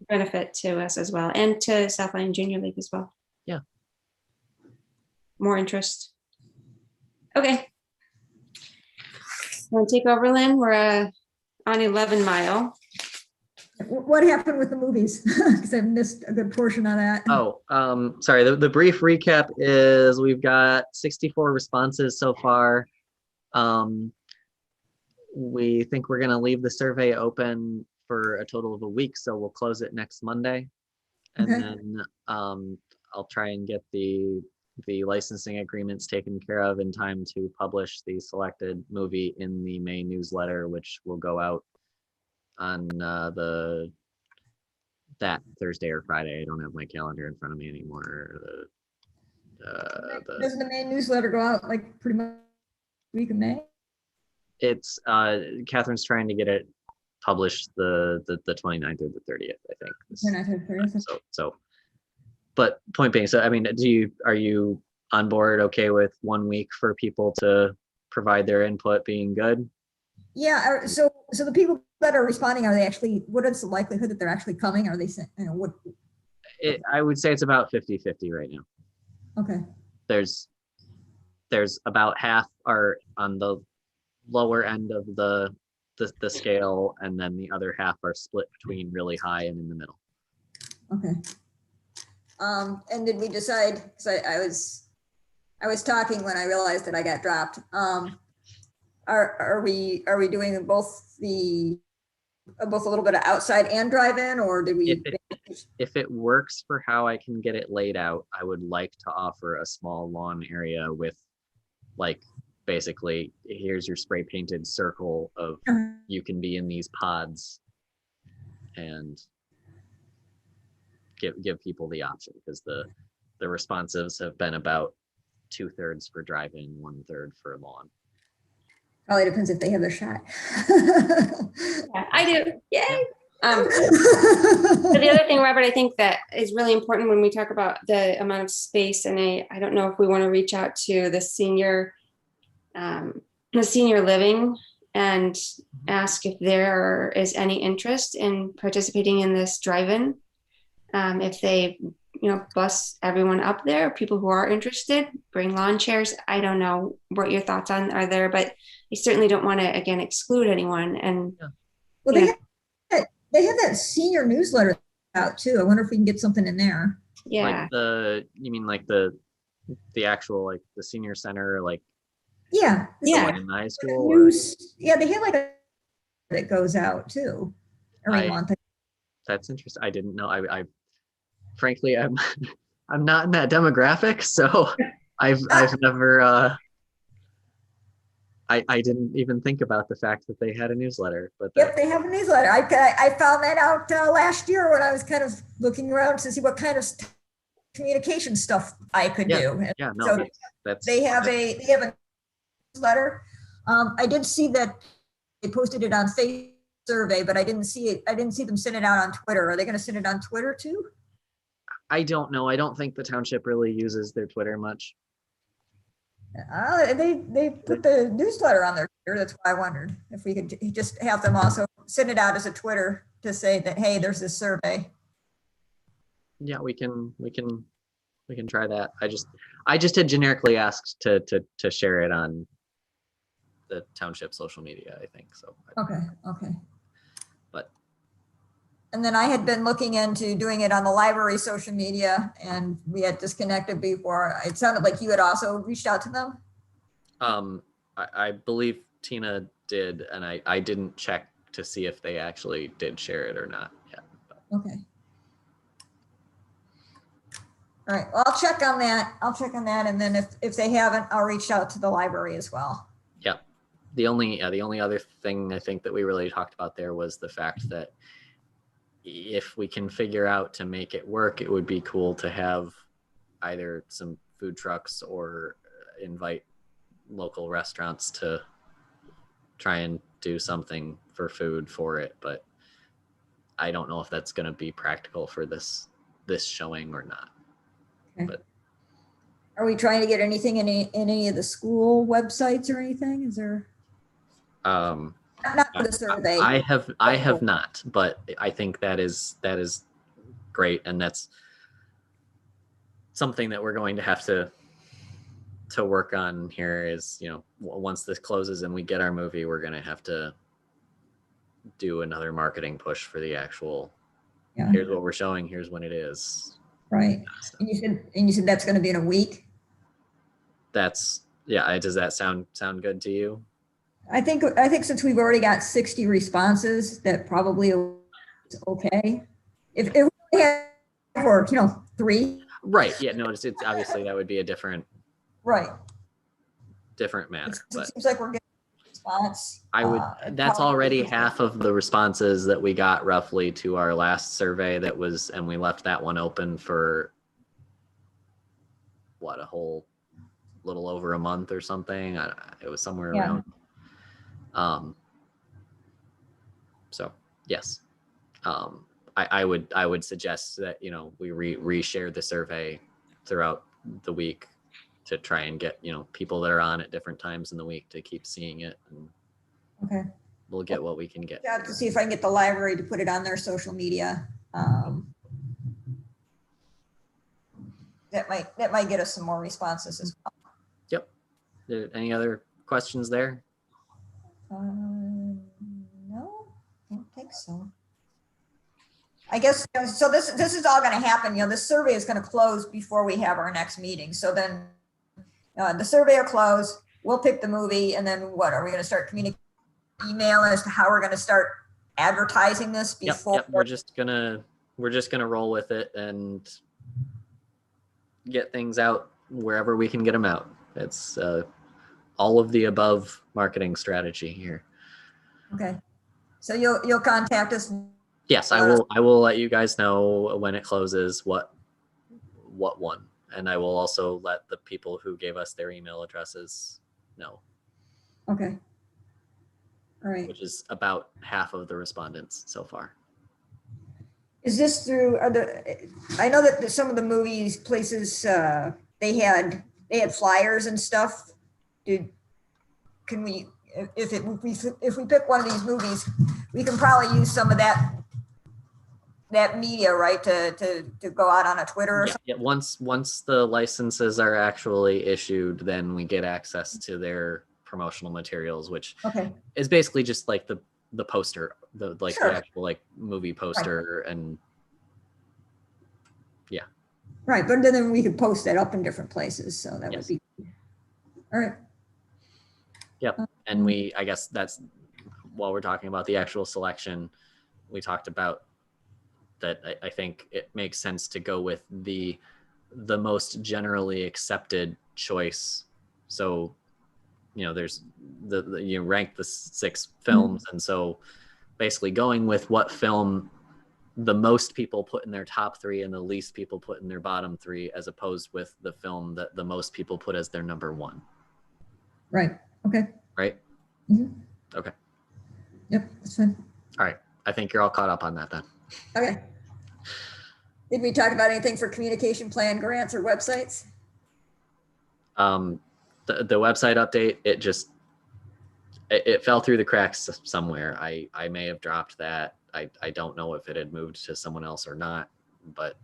benefit to us as well, and to Southland Junior League as well. Yeah. More interest. Okay. Want to take over, Lynn? We're on 11 Mile. What happened with the movies? Because I've missed a good portion of that. Oh, sorry. The brief recap is we've got 64 responses so far. We think we're going to leave the survey open for a total of a week, so we'll close it next Monday. And then I'll try and get the licensing agreements taken care of in time to publish the selected movie in the May newsletter, which will go out on that Thursday or Friday. I don't have my calendar in front of me anymore. Doesn't the May newsletter go out like pretty much week of May? It's Catherine's trying to get it published the 29th or the 30th, I think. So but point being, so I mean, are you on board okay with 1 week for people to provide their input being good? Yeah. So the people that are responding, what is the likelihood that they're actually coming? Are they saying, what? I would say it's about 50-50 right now. Okay. There's about half are on the lower end of the the scale, and then the other half are split between really high and in the middle. Okay. And did we decide, because I was talking when I realized that I got dropped. Are we doing both a little bit of outside and drive-in, or did we? If it works for how I can get it laid out, I would like to offer a small lawn area with, like, basically, here's your spray painted circle of you can be in these pods, and give people the option, because the responsives have been about 2/3 for drive-in, 1/3 for lawn. Probably depends if they have their shot. Yeah, I do. Yay. But the other thing, Robert, I think that is really important when we talk about the amount of space, and I don't know if we want to reach out to the senior living and ask if there is any interest in participating in this drive-in. If they, bus everyone up there, people who are interested, bring lawn chairs. I don't know what your thoughts are there, but I certainly don't want to, again, exclude anyone. And well, they have that senior newsletter out too. I wonder if we can get something in there. Yeah. You mean like the actual, like the senior center, like yeah, the one in high school? Yeah, they have like that goes out too every month. That's interesting. I didn't know. I frankly, I'm not in that demographic, so I've never. I didn't even think about the fact that they had a newsletter. But yep, they have a newsletter. I found that out last year when I was kind of looking around to see what kind of communication stuff I could do. And yeah, no, so they have a newsletter. I did see that they posted it on Facebook survey, but I didn't see it. I didn't see them send it out on Twitter. Are they going to send it on Twitter too? I don't know. I don't think the township really uses their Twitter much. They put the newsletter on their Twitter. That's why I wondered if we could just have them also send it out as a Twitter to say that, hey, there's this survey. Yeah, we can try that. I just had generically asked to share it on the township social media, I think so. Okay. But and then I had been looking into doing it on the library social media, and we had disconnected before. It sounded like you had also reached out to them. I believe Tina did, and I didn't check to see if they actually did share it or not yet. But. Okay. All right. Well, I'll check on that, and then if they haven't, I'll reach out to the library as well. Yeah. The only other thing I think that we really talked about there was the fact that if we can figure out to make it work, it would be cool to have either some food trucks or invite local restaurants to try and do something for food for it. But I don't know if that's going to be practical for this showing or not. Okay. But are we trying to get anything in any of the school websites or anything? Is there? Not for the survey. I have not, but I think that is great, and that's something that we're going to have to work on here. Is once this closes and we get our movie, we're going to have to do another marketing push for the actual. Yeah. Here's what we're showing. Here's when it is. Right. And you said that's going to be in a week. Does that sound good to you? I think since we've already got 60 responses, that probably is okay. If we had for 3. Right. Yeah. No. It's obviously that would be a different. Right. Different matter. It seems like we're getting a response. That's already half of the responses that we got roughly to our last survey and we left that one open for a whole little over a month or something. It was somewhere around. So yes, I would suggest that, we reshare the survey throughout the week to try and get, people that are on at different times in the week to keep seeing it. And okay. We'll get what we can get. Yeah, to see if I can get the library to put it on their social media. That might get us some more responses as well. Yep. Any other questions there? think so. I guess, so this is all gonna happen, this survey is gonna close before we have our next meeting. So then the survey will close, we'll pick the movie, and then what, are we gonna start communicating email as to how we're gonna start advertising this before? Yep. We're just gonna roll with it and get things out wherever we can get them out. It's all of the above marketing strategy here. Okay, so you'll contact us. Yes, I will let you guys know when it closes what won, and I will also let the people who gave us their email addresses know. Okay. All right. Which is about half of the respondents so far. Is this through I know that some of the movies places they had flyers and stuff. Can we if we pick one of these movies, we can probably use some of that media, right, to go out on a Twitter or something? Yeah, once the licenses are actually issued, then we get access to their promotional materials, which is basically just like the poster, the actual like movie poster, and yeah. Right, but then we could post that up in different places, so that would be all right. Yep, and I guess that's while we're talking about the actual selection, we talked about that. I think it makes sense to go with the most generally accepted choice. So, there's you rank the 6 films, and so basically going with what film the most people put in their top 3 and the least people put in their bottom 3, as opposed with the film that the most people put as their number 1. Right. Okay. Right. Mm-hmm. Okay. Yep, that's fine. All right. I think you're all caught up on that then. Okay. Did we talk about anything for communication plan grants or websites? The website update, it fell through the cracks somewhere. I may have dropped that. I don't know if it had moved to someone else or not, but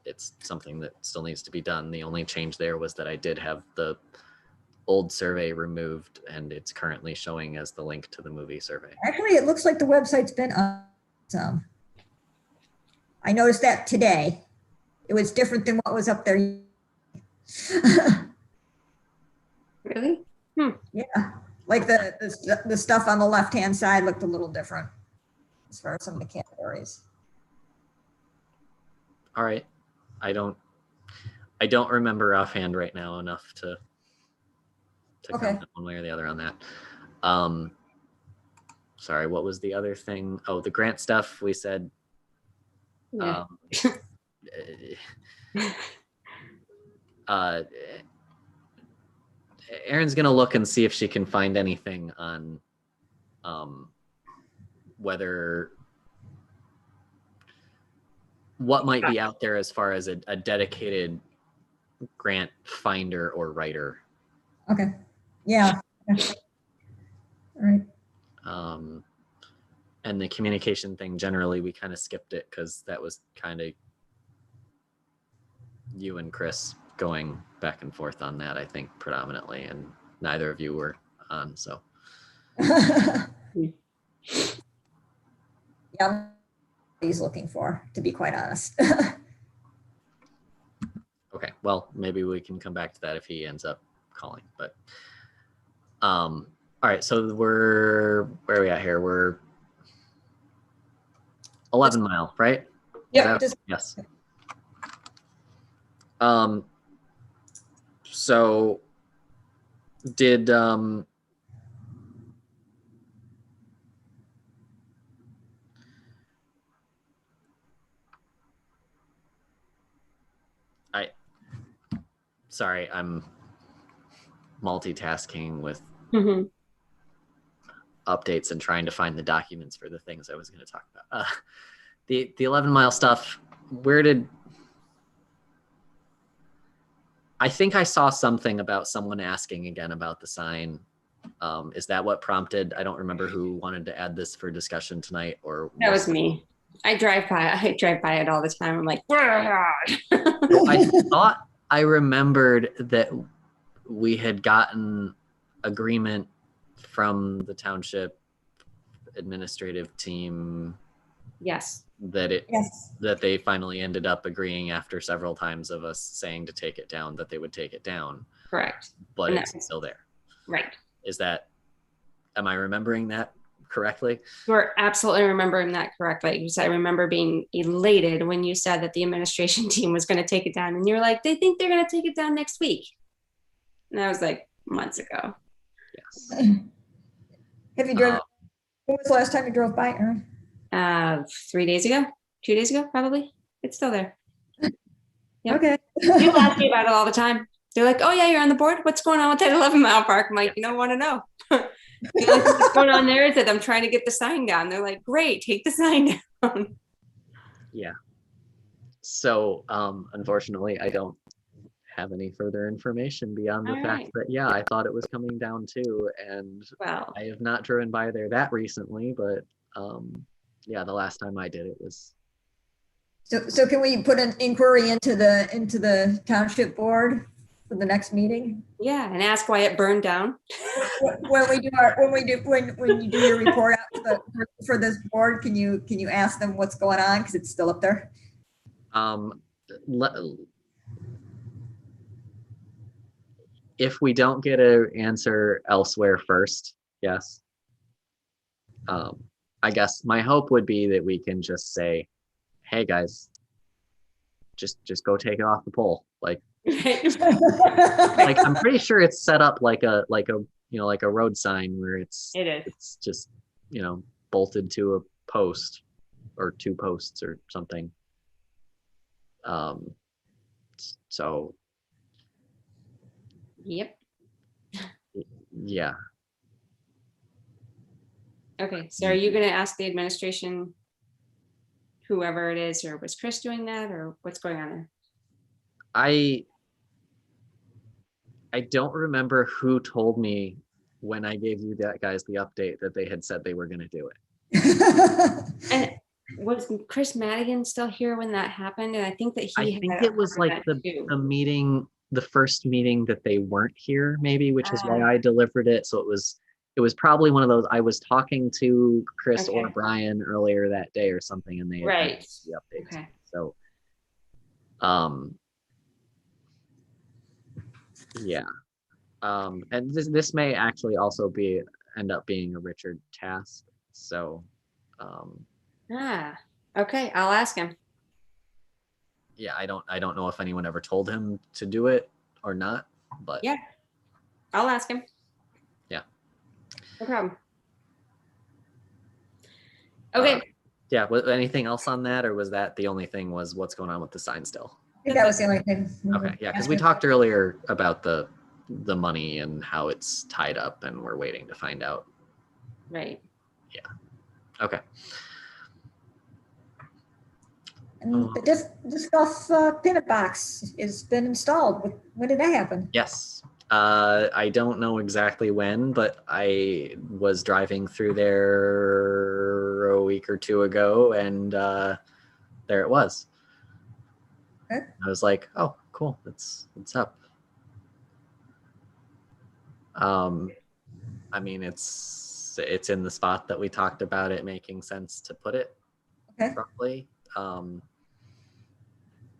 it's something that still needs to be done. The only change there was that I did have the old survey removed, and it's currently showing as the link to the movie survey. Actually, it looks like the website's been on some. I noticed that today. It was different than what was up there. Really? Yeah, like the stuff on the left-hand side looked a little different as far as some of the categories. All right. I don't remember offhand right now enough to comment one way or the other on that. Sorry, what was the other thing? Oh, the grant stuff we said. Yeah. Erin's gonna look and see if she can find anything on what might be out there as far as a dedicated grant finder or writer. Okay. Yeah. All right. And the communication thing, generally, we kind of skipped it because that was kind of you and Chris going back and forth on that, I think, predominantly, and neither of you were on, so. Yeah, he's looking for, to be quite honest. Okay, well, maybe we can come back to that if he ends up calling, but all right, so where are we at here? We're 11 Mile, right? Yeah. Yes. So did sorry, I'm multitasking with updates and trying to find the documents for the things I was going to talk about. The 11 Mile stuff, I think I saw something about someone asking again about the sign. Is that what prompted? I don't remember who wanted to add this for discussion tonight, or that was me. I drive by it all the time. I'm like, I thought I remembered that we had gotten agreement from the township administrative team Yes. Yes. that they finally ended up agreeing after several times of us saying to take it down, that they would take it down, Correct. but And it's still there. Right. Am I remembering that correctly? You're absolutely remembering that correctly. Because I remember being elated when you said that the administration team was going to take it down, and you're like, they think they're going to take it down next week. And that was like months ago. Yes. Have you driven, when was the last time you drove by, Erin? 3 days ago, 2 days ago, probably. It's still there. Yep. Okay. People ask me about it all the time. They're like, oh yeah, you're on the board. What's going on with that 11-mile park? I'm like, you don't want to know. The only thing that's going on there is that I'm trying to get the sign down. They're like, great, take the sign down. Yeah. So unfortunately, I don't have any further information beyond the All fact right. that, yeah, I thought it was coming down too. And Well, I have not driven by there that recently, but yeah, the last time I did it was, So can we put an inquiry into the township board for the next meeting? yeah, and ask why it burned down. When you do your report out for this board, can you ask them what's going on? Because it's still up there. if we don't get an answer elsewhere first, yes. I guess my hope would be that we can just say, hey guys, just go take it off the pole. Like I'm pretty sure it's set up like a road sign where It is. it's just, bolted to a post or 2 posts or something. So Yep. yeah. Okay, so are you going to ask the administration, whoever it is, or was Chris doing that, or what's going on there? I don't remember who told me when I gave you guys the update that they had said they were going to do it. And was Chris Madigan still here when that happened? And I think that I he think had it was offered like that too. the meeting, the first meeting that they weren't here, maybe, which is why I delivered it. So it was probably one of those, I was talking to Chris or Okay. Brian earlier that day or something, and they had Right. the update. Okay. So yeah. And this may actually also end up being a Richard task. So Okay, I'll ask him. yeah, I don't know if anyone ever told him to do it or not, but Yeah, I'll ask him. Yeah. No problem. Okay. Yeah, was anything else on that, or was that the only thing, was what's going on with the sign still? I think that was the only thing. Okay, yeah, because we talked earlier about the money and how it's tied up, and we're waiting to find out. Right. Okay. And the disc golf peanut box has been installed. When did that happen? Yes. I don't know exactly when, but I was driving through there a week or 2 ago, and there it was. Okay. I was like, oh, cool, it's up. I mean, it's in the spot that we talked about it making sense to put it. Okay. Roughly.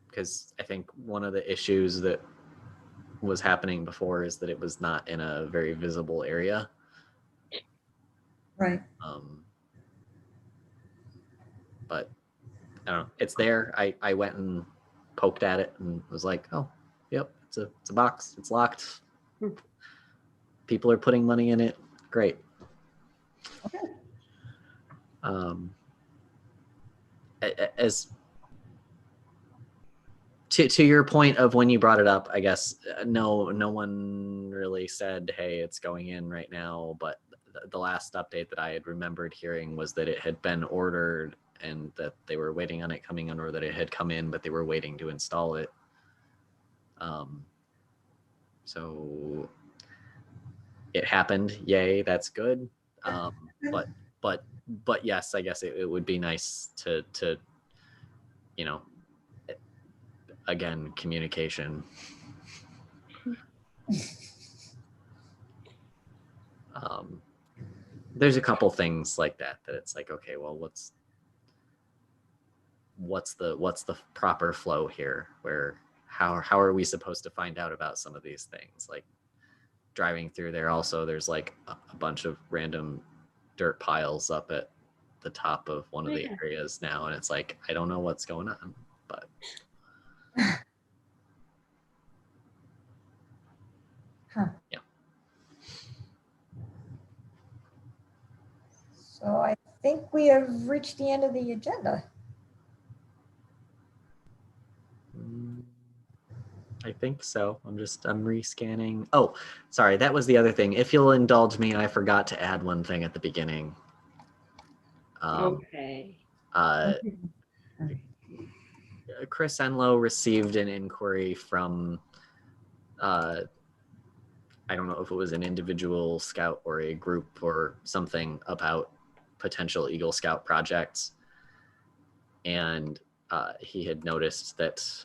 Because I think one of the issues that was happening before is that it was not in a very visible area. Right. But I don't know, it's there. I went and poked at it and was like, oh, yep, it's a box, it's locked. People are putting money in it. Great. Okay. As to your point of when you brought it up, I guess no one really said, hey, it's going in right now, but the last update that I had remembered hearing was that it had been ordered and that they were waiting on it coming in, or that it had come in but they were waiting to install it. So it happened, yay, that's good. But yes, I guess it would be nice to again, communication. there's a couple things like that it's like, okay, well, what's the proper flow here? Where how are we supposed to find out about some of these things? Like driving through there, also there's like a bunch of random dirt piles up at the top of one of the areas now, and it's like, I don't know what's going on, but yeah. So I think we have reached the end of the agenda. I think so. I'm rescanning. Oh, sorry, that was the other thing. If you'll indulge me, I forgot to add one thing at the beginning. Okay. Chris Enlow received an inquiry from, I don't know if it was an individual scout or a group or something, about potential Eagle Scout projects. And he had noticed that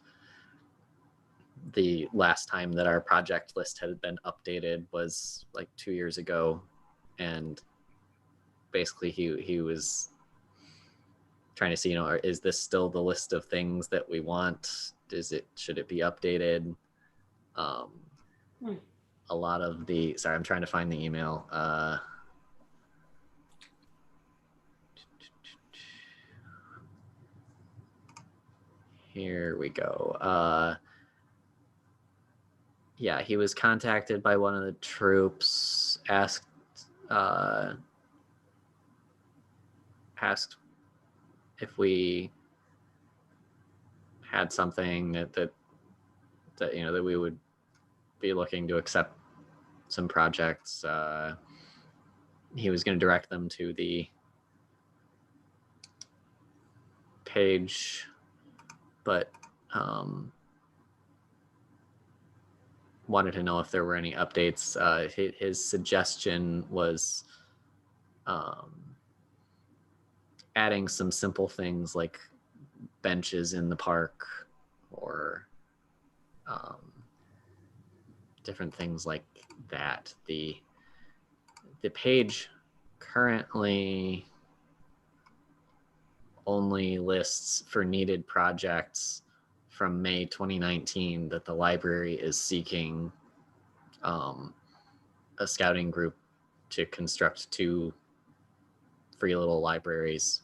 the last time that our project list had been updated was like 2 years ago. And basically he was trying to see, you know, is this still the list of things that we want? Should it be updated? A lot of the, sorry, I'm trying to find the email. Here we go. Yeah, he was contacted by one of the troops, asked if we had something that you know, that we would be looking to accept some projects. He was going to direct them to the page, but wanted to know if there were any updates. His suggestion was adding some simple things like benches in the park, or different things like that. The page currently only lists for needed projects from May 2019 that the library is seeking a scouting group to construct 2 free little libraries.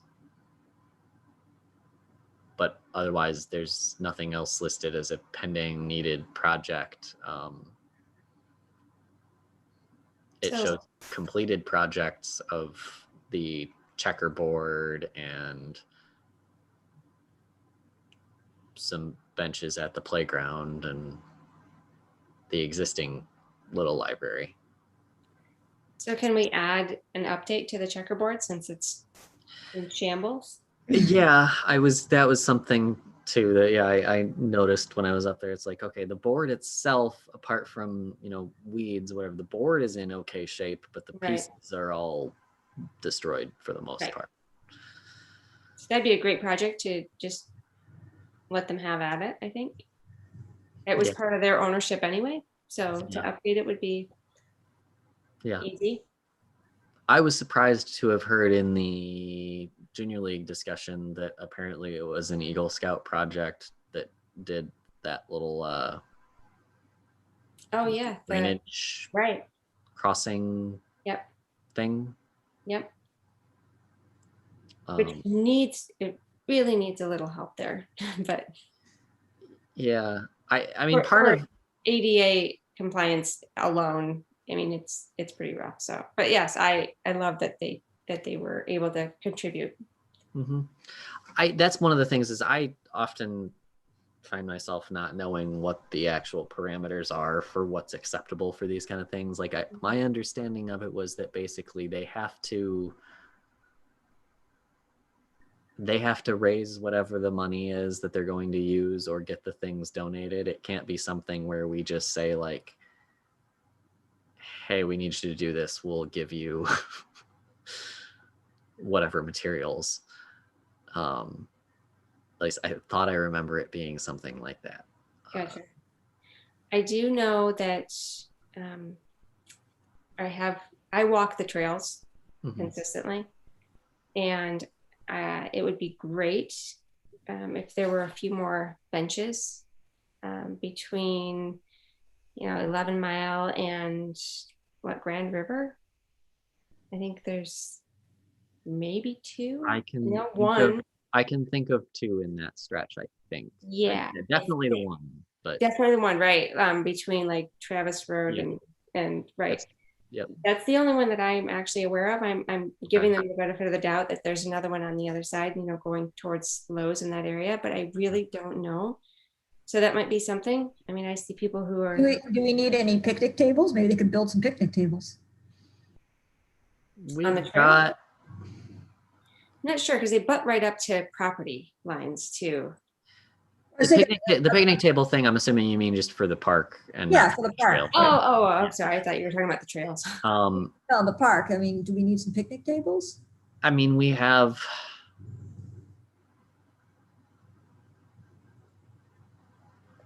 But otherwise, there's nothing else listed as a pending needed project. It So- shows completed projects of the checkerboard and some benches at the playground and the existing little library. So can we add an update to the checkerboard since it's in shambles? Yeah, that was something too that, yeah, I noticed when I was up there. It's like, okay, the board itself, apart from, you know, weeds, whatever, the board is in okay shape, but the Right. pieces are all destroyed for the most Right. part. So that'd be a great project to just let them have at it, I think. It was Yeah. part of their ownership anyway, so to Yeah. update it would be Yeah. easy. I was surprised to have heard in the Junior League discussion that apparently it was an Eagle Scout project that did that little Oh yeah, drainage right. crossing Yep. thing. Yep. Which it really needs a little help there, but Yeah, I mean, part for of ADA compliance alone, I mean, it's pretty rough. So, but yes, I love that they were able to contribute. mhm. That's one of the things is I often find myself not knowing what the actual parameters are for what's acceptable for these kind of things. Like my understanding of it was that basically they have to raise whatever the money is that they're going to use or get the things donated. It can't be something where we just say like, hey, we need you to do this. We'll give you whatever materials. At least I thought I remember it being something like that. Gotcha. I do know that I walk the trails Mhm. consistently. And it would be great if there were a few more benches between, 11 Mile and Grand River. I think there's maybe two. I can No, think of- one. I can think of two in that stretch, I think. Yeah, Definitely the one, but definitely the one, right? Between like Travis Road Yeah. and right. Yes. Yep. That's the only one that I'm actually aware of. I'm giving them the benefit of the doubt that there's another one on the other side, going towards Lowe's in that area, but I really don't know. So that might be something. I mean, I see people who are, Do we need any picnic tables? Maybe they could build some picnic tables. we've the trail? got I'm not sure because they butt right up to property lines too. I was thinking- the picnic table thing. I'm assuming you mean just for the park and Yeah, not for the trail. park. Oh, I'm sorry. I thought you were talking about the trails. Um, No, the park. I mean, do we need some picnic tables? I mean, we have.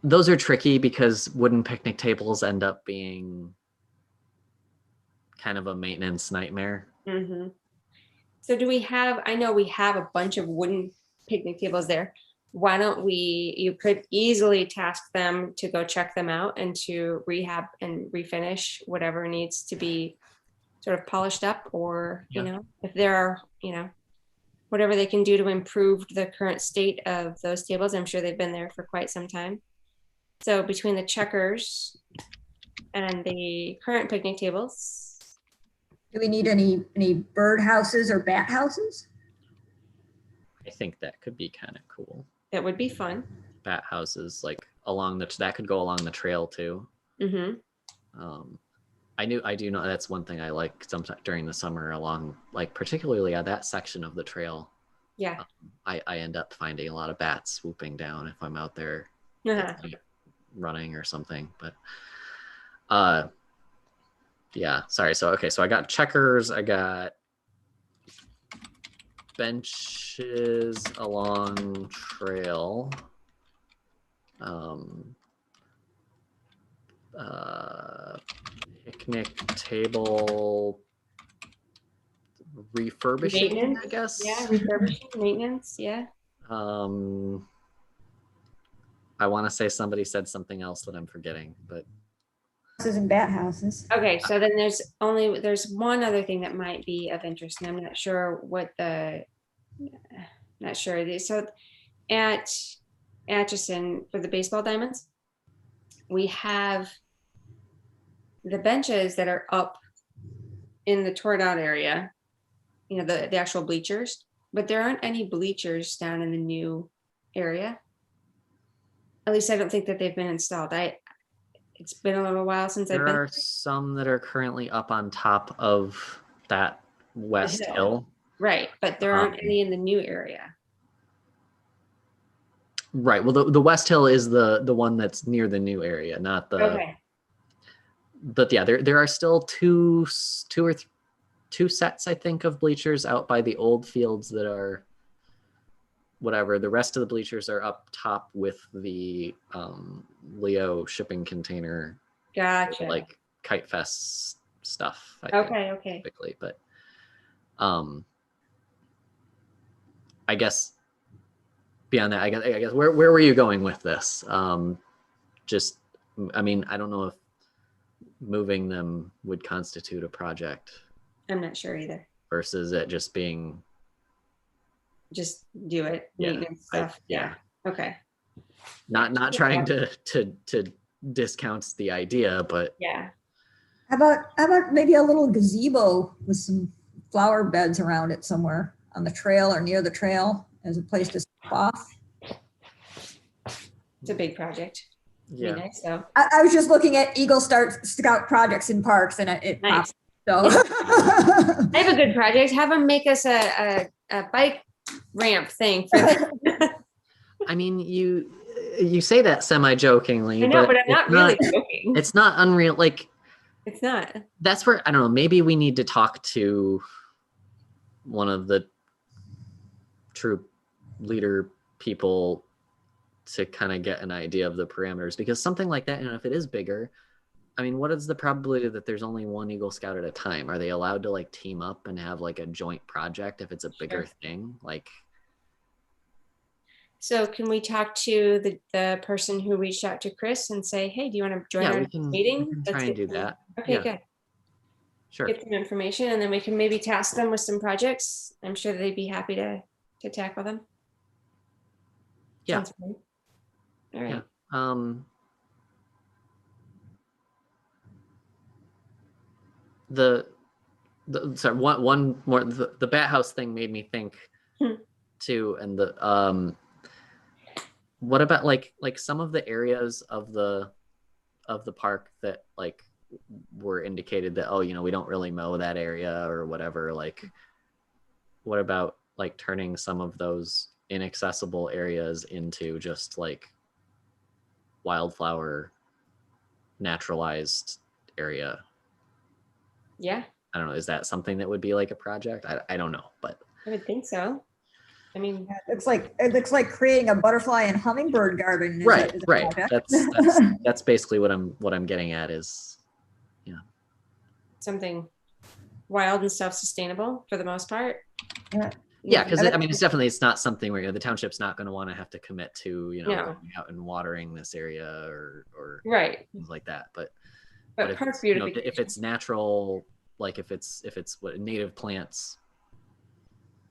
Those are tricky because wooden picnic tables end up being kind of a maintenance nightmare. Mm-hmm. So do we have, I know we have a bunch of wooden picnic tables there. Why don't you could easily task them to go check them out and to rehab and refinish whatever needs to be sort of polished up, or, Yeah. if there are, whatever they can do to improve the current state of those tables. I'm sure they've been there for quite some time. So between the checkers and the current picnic tables, Do we need any bird houses or bat houses? I think that could be kind of cool. that would be fun. Bat houses like along that could go along the trail too. Mm-hmm. I do know that's one thing I like sometimes during the summer along, like particularly at that section of the trail. Yeah. I end up finding a lot of bats swooping down if I'm out there Uh-huh. running or something. But yeah, sorry. So I got checkers, I got benches along trail. Picnic table refurbishing, I Maintenance, guess. Yeah, refurbishing, maintenance, yeah. I want to say somebody said something else that I'm forgetting, but Houses and bat houses. Okay, so then there's one other thing that might be of interest, and I'm not sure So at Atchison for the baseball diamonds, we have the benches that are up in the torn out area, the actual bleachers, but there aren't any bleachers down in the new area. At least I don't think that they've been installed. It's been a little while since I've there been. are some that are currently up on top of that west hill. hill. Right, but there aren't any in the new area. Right. Well, the west hill is the one that's near the new area, not the. Okay. But yeah, there are still two sets, I think, of bleachers out by the old fields that are whatever. The rest of the bleachers are up top with the Leo shipping container, Gotcha. like Kite Fest stuff. I think, Okay. typically, but I guess beyond that, I guess where were you going with this? Just, I mean, I don't know if moving them would constitute a project I'm not sure either. versus it just being Just do it. Yeah, Maintenance stuff. yeah. Okay. not trying to discount the idea, but Yeah. How about maybe a little gazebo with some flower beds around it somewhere on the trail or near the trail as a place to stop off? It's a big project. yeah. Be nice though. I was just looking at Eagle Scout projects in parks and it Nice. popped. So I have a good project. Have them make us a bike ramp thing for that. I mean, you say that semi-jokingly, I know, but I'm it's not really joking. It's not unreal. Like, It's not. that's where, I don't know, maybe we need to talk to one of the troop leader people to kind of get an idea of the parameters, because something like that, if it is bigger, I mean, what is the probability that there's only one Eagle Scout at a time? Are they allowed to like team up and have like a joint project if it's a bigger thing? Like, So can we talk to the person who reached out to Chris and say, hey, do you want to join yeah, our we can meeting? try and get do some- that. Okay, Yeah. good. Sure. Get some information and then we can maybe task them with some projects. I'm sure they'd be happy to tackle them. Yeah. Sounds good. All right. Yeah. The sorry, one more, the bat house thing made me think too, and what about like some of the areas of the park that like were indicated that, oh, you know, we don't really mow that area or whatever, like what about like turning some of those inaccessible areas into just like wildflower naturalized area? Yeah, I don't know. Is that something that would be like a project? I don't know, but I would think so. I mean, It looks like creating a butterfly and hummingbird garden. right. Is a Right. project. That's basically what I'm getting at is, something wild and self-sustainable for the most part. yeah, because I mean, it's not something where, you know, the township's not going to want to have to commit to, you know, No. going out and watering this area or Right. things like that. But But if park it's, you know, beautification. if it's natural, like if it's what native plants.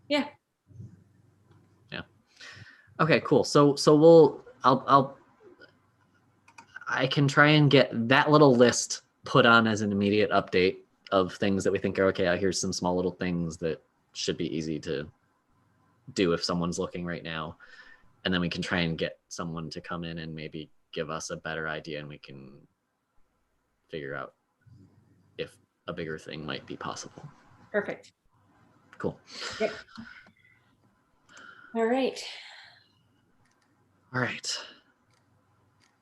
Yeah. Yeah. Okay, cool. So I can try and get that little list put on as an immediate update of things that we think are okay. Here's some small little things that should be easy to do if someone's looking right now. And then we can try and get someone to come in and maybe give us a better idea, and we can figure out if a bigger thing might be possible. Perfect. Cool. Yep. All right. All right.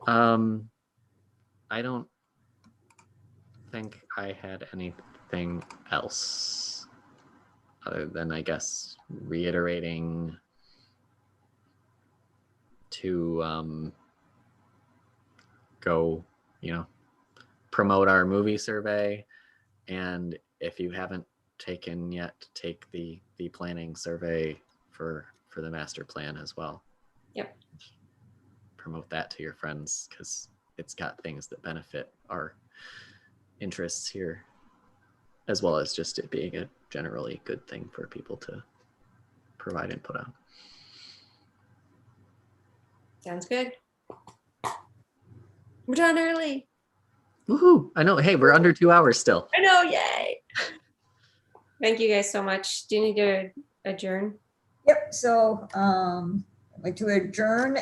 I don't think I had anything else other than, I guess, reiterating to go, you know, promote our movie survey, and if you haven't taken yet, take the planning survey for the master plan as well. Yep. Promote that to your friends because it's got things that benefit our interests here, as well as just it being a generally good thing for people to provide input on. Sounds good. We're done early. Woohoo! I know. Hey, we're under 2 hours still. I know. Yay. Thank you guys so much. Do you need to adjourn? Yep, so I'd like to adjourn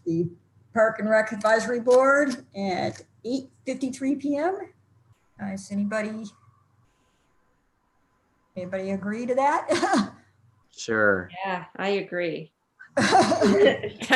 the Park and Rec Advisory Board at 8:53 p.m. Does anybody agree to that? Sure. Yeah, I agree.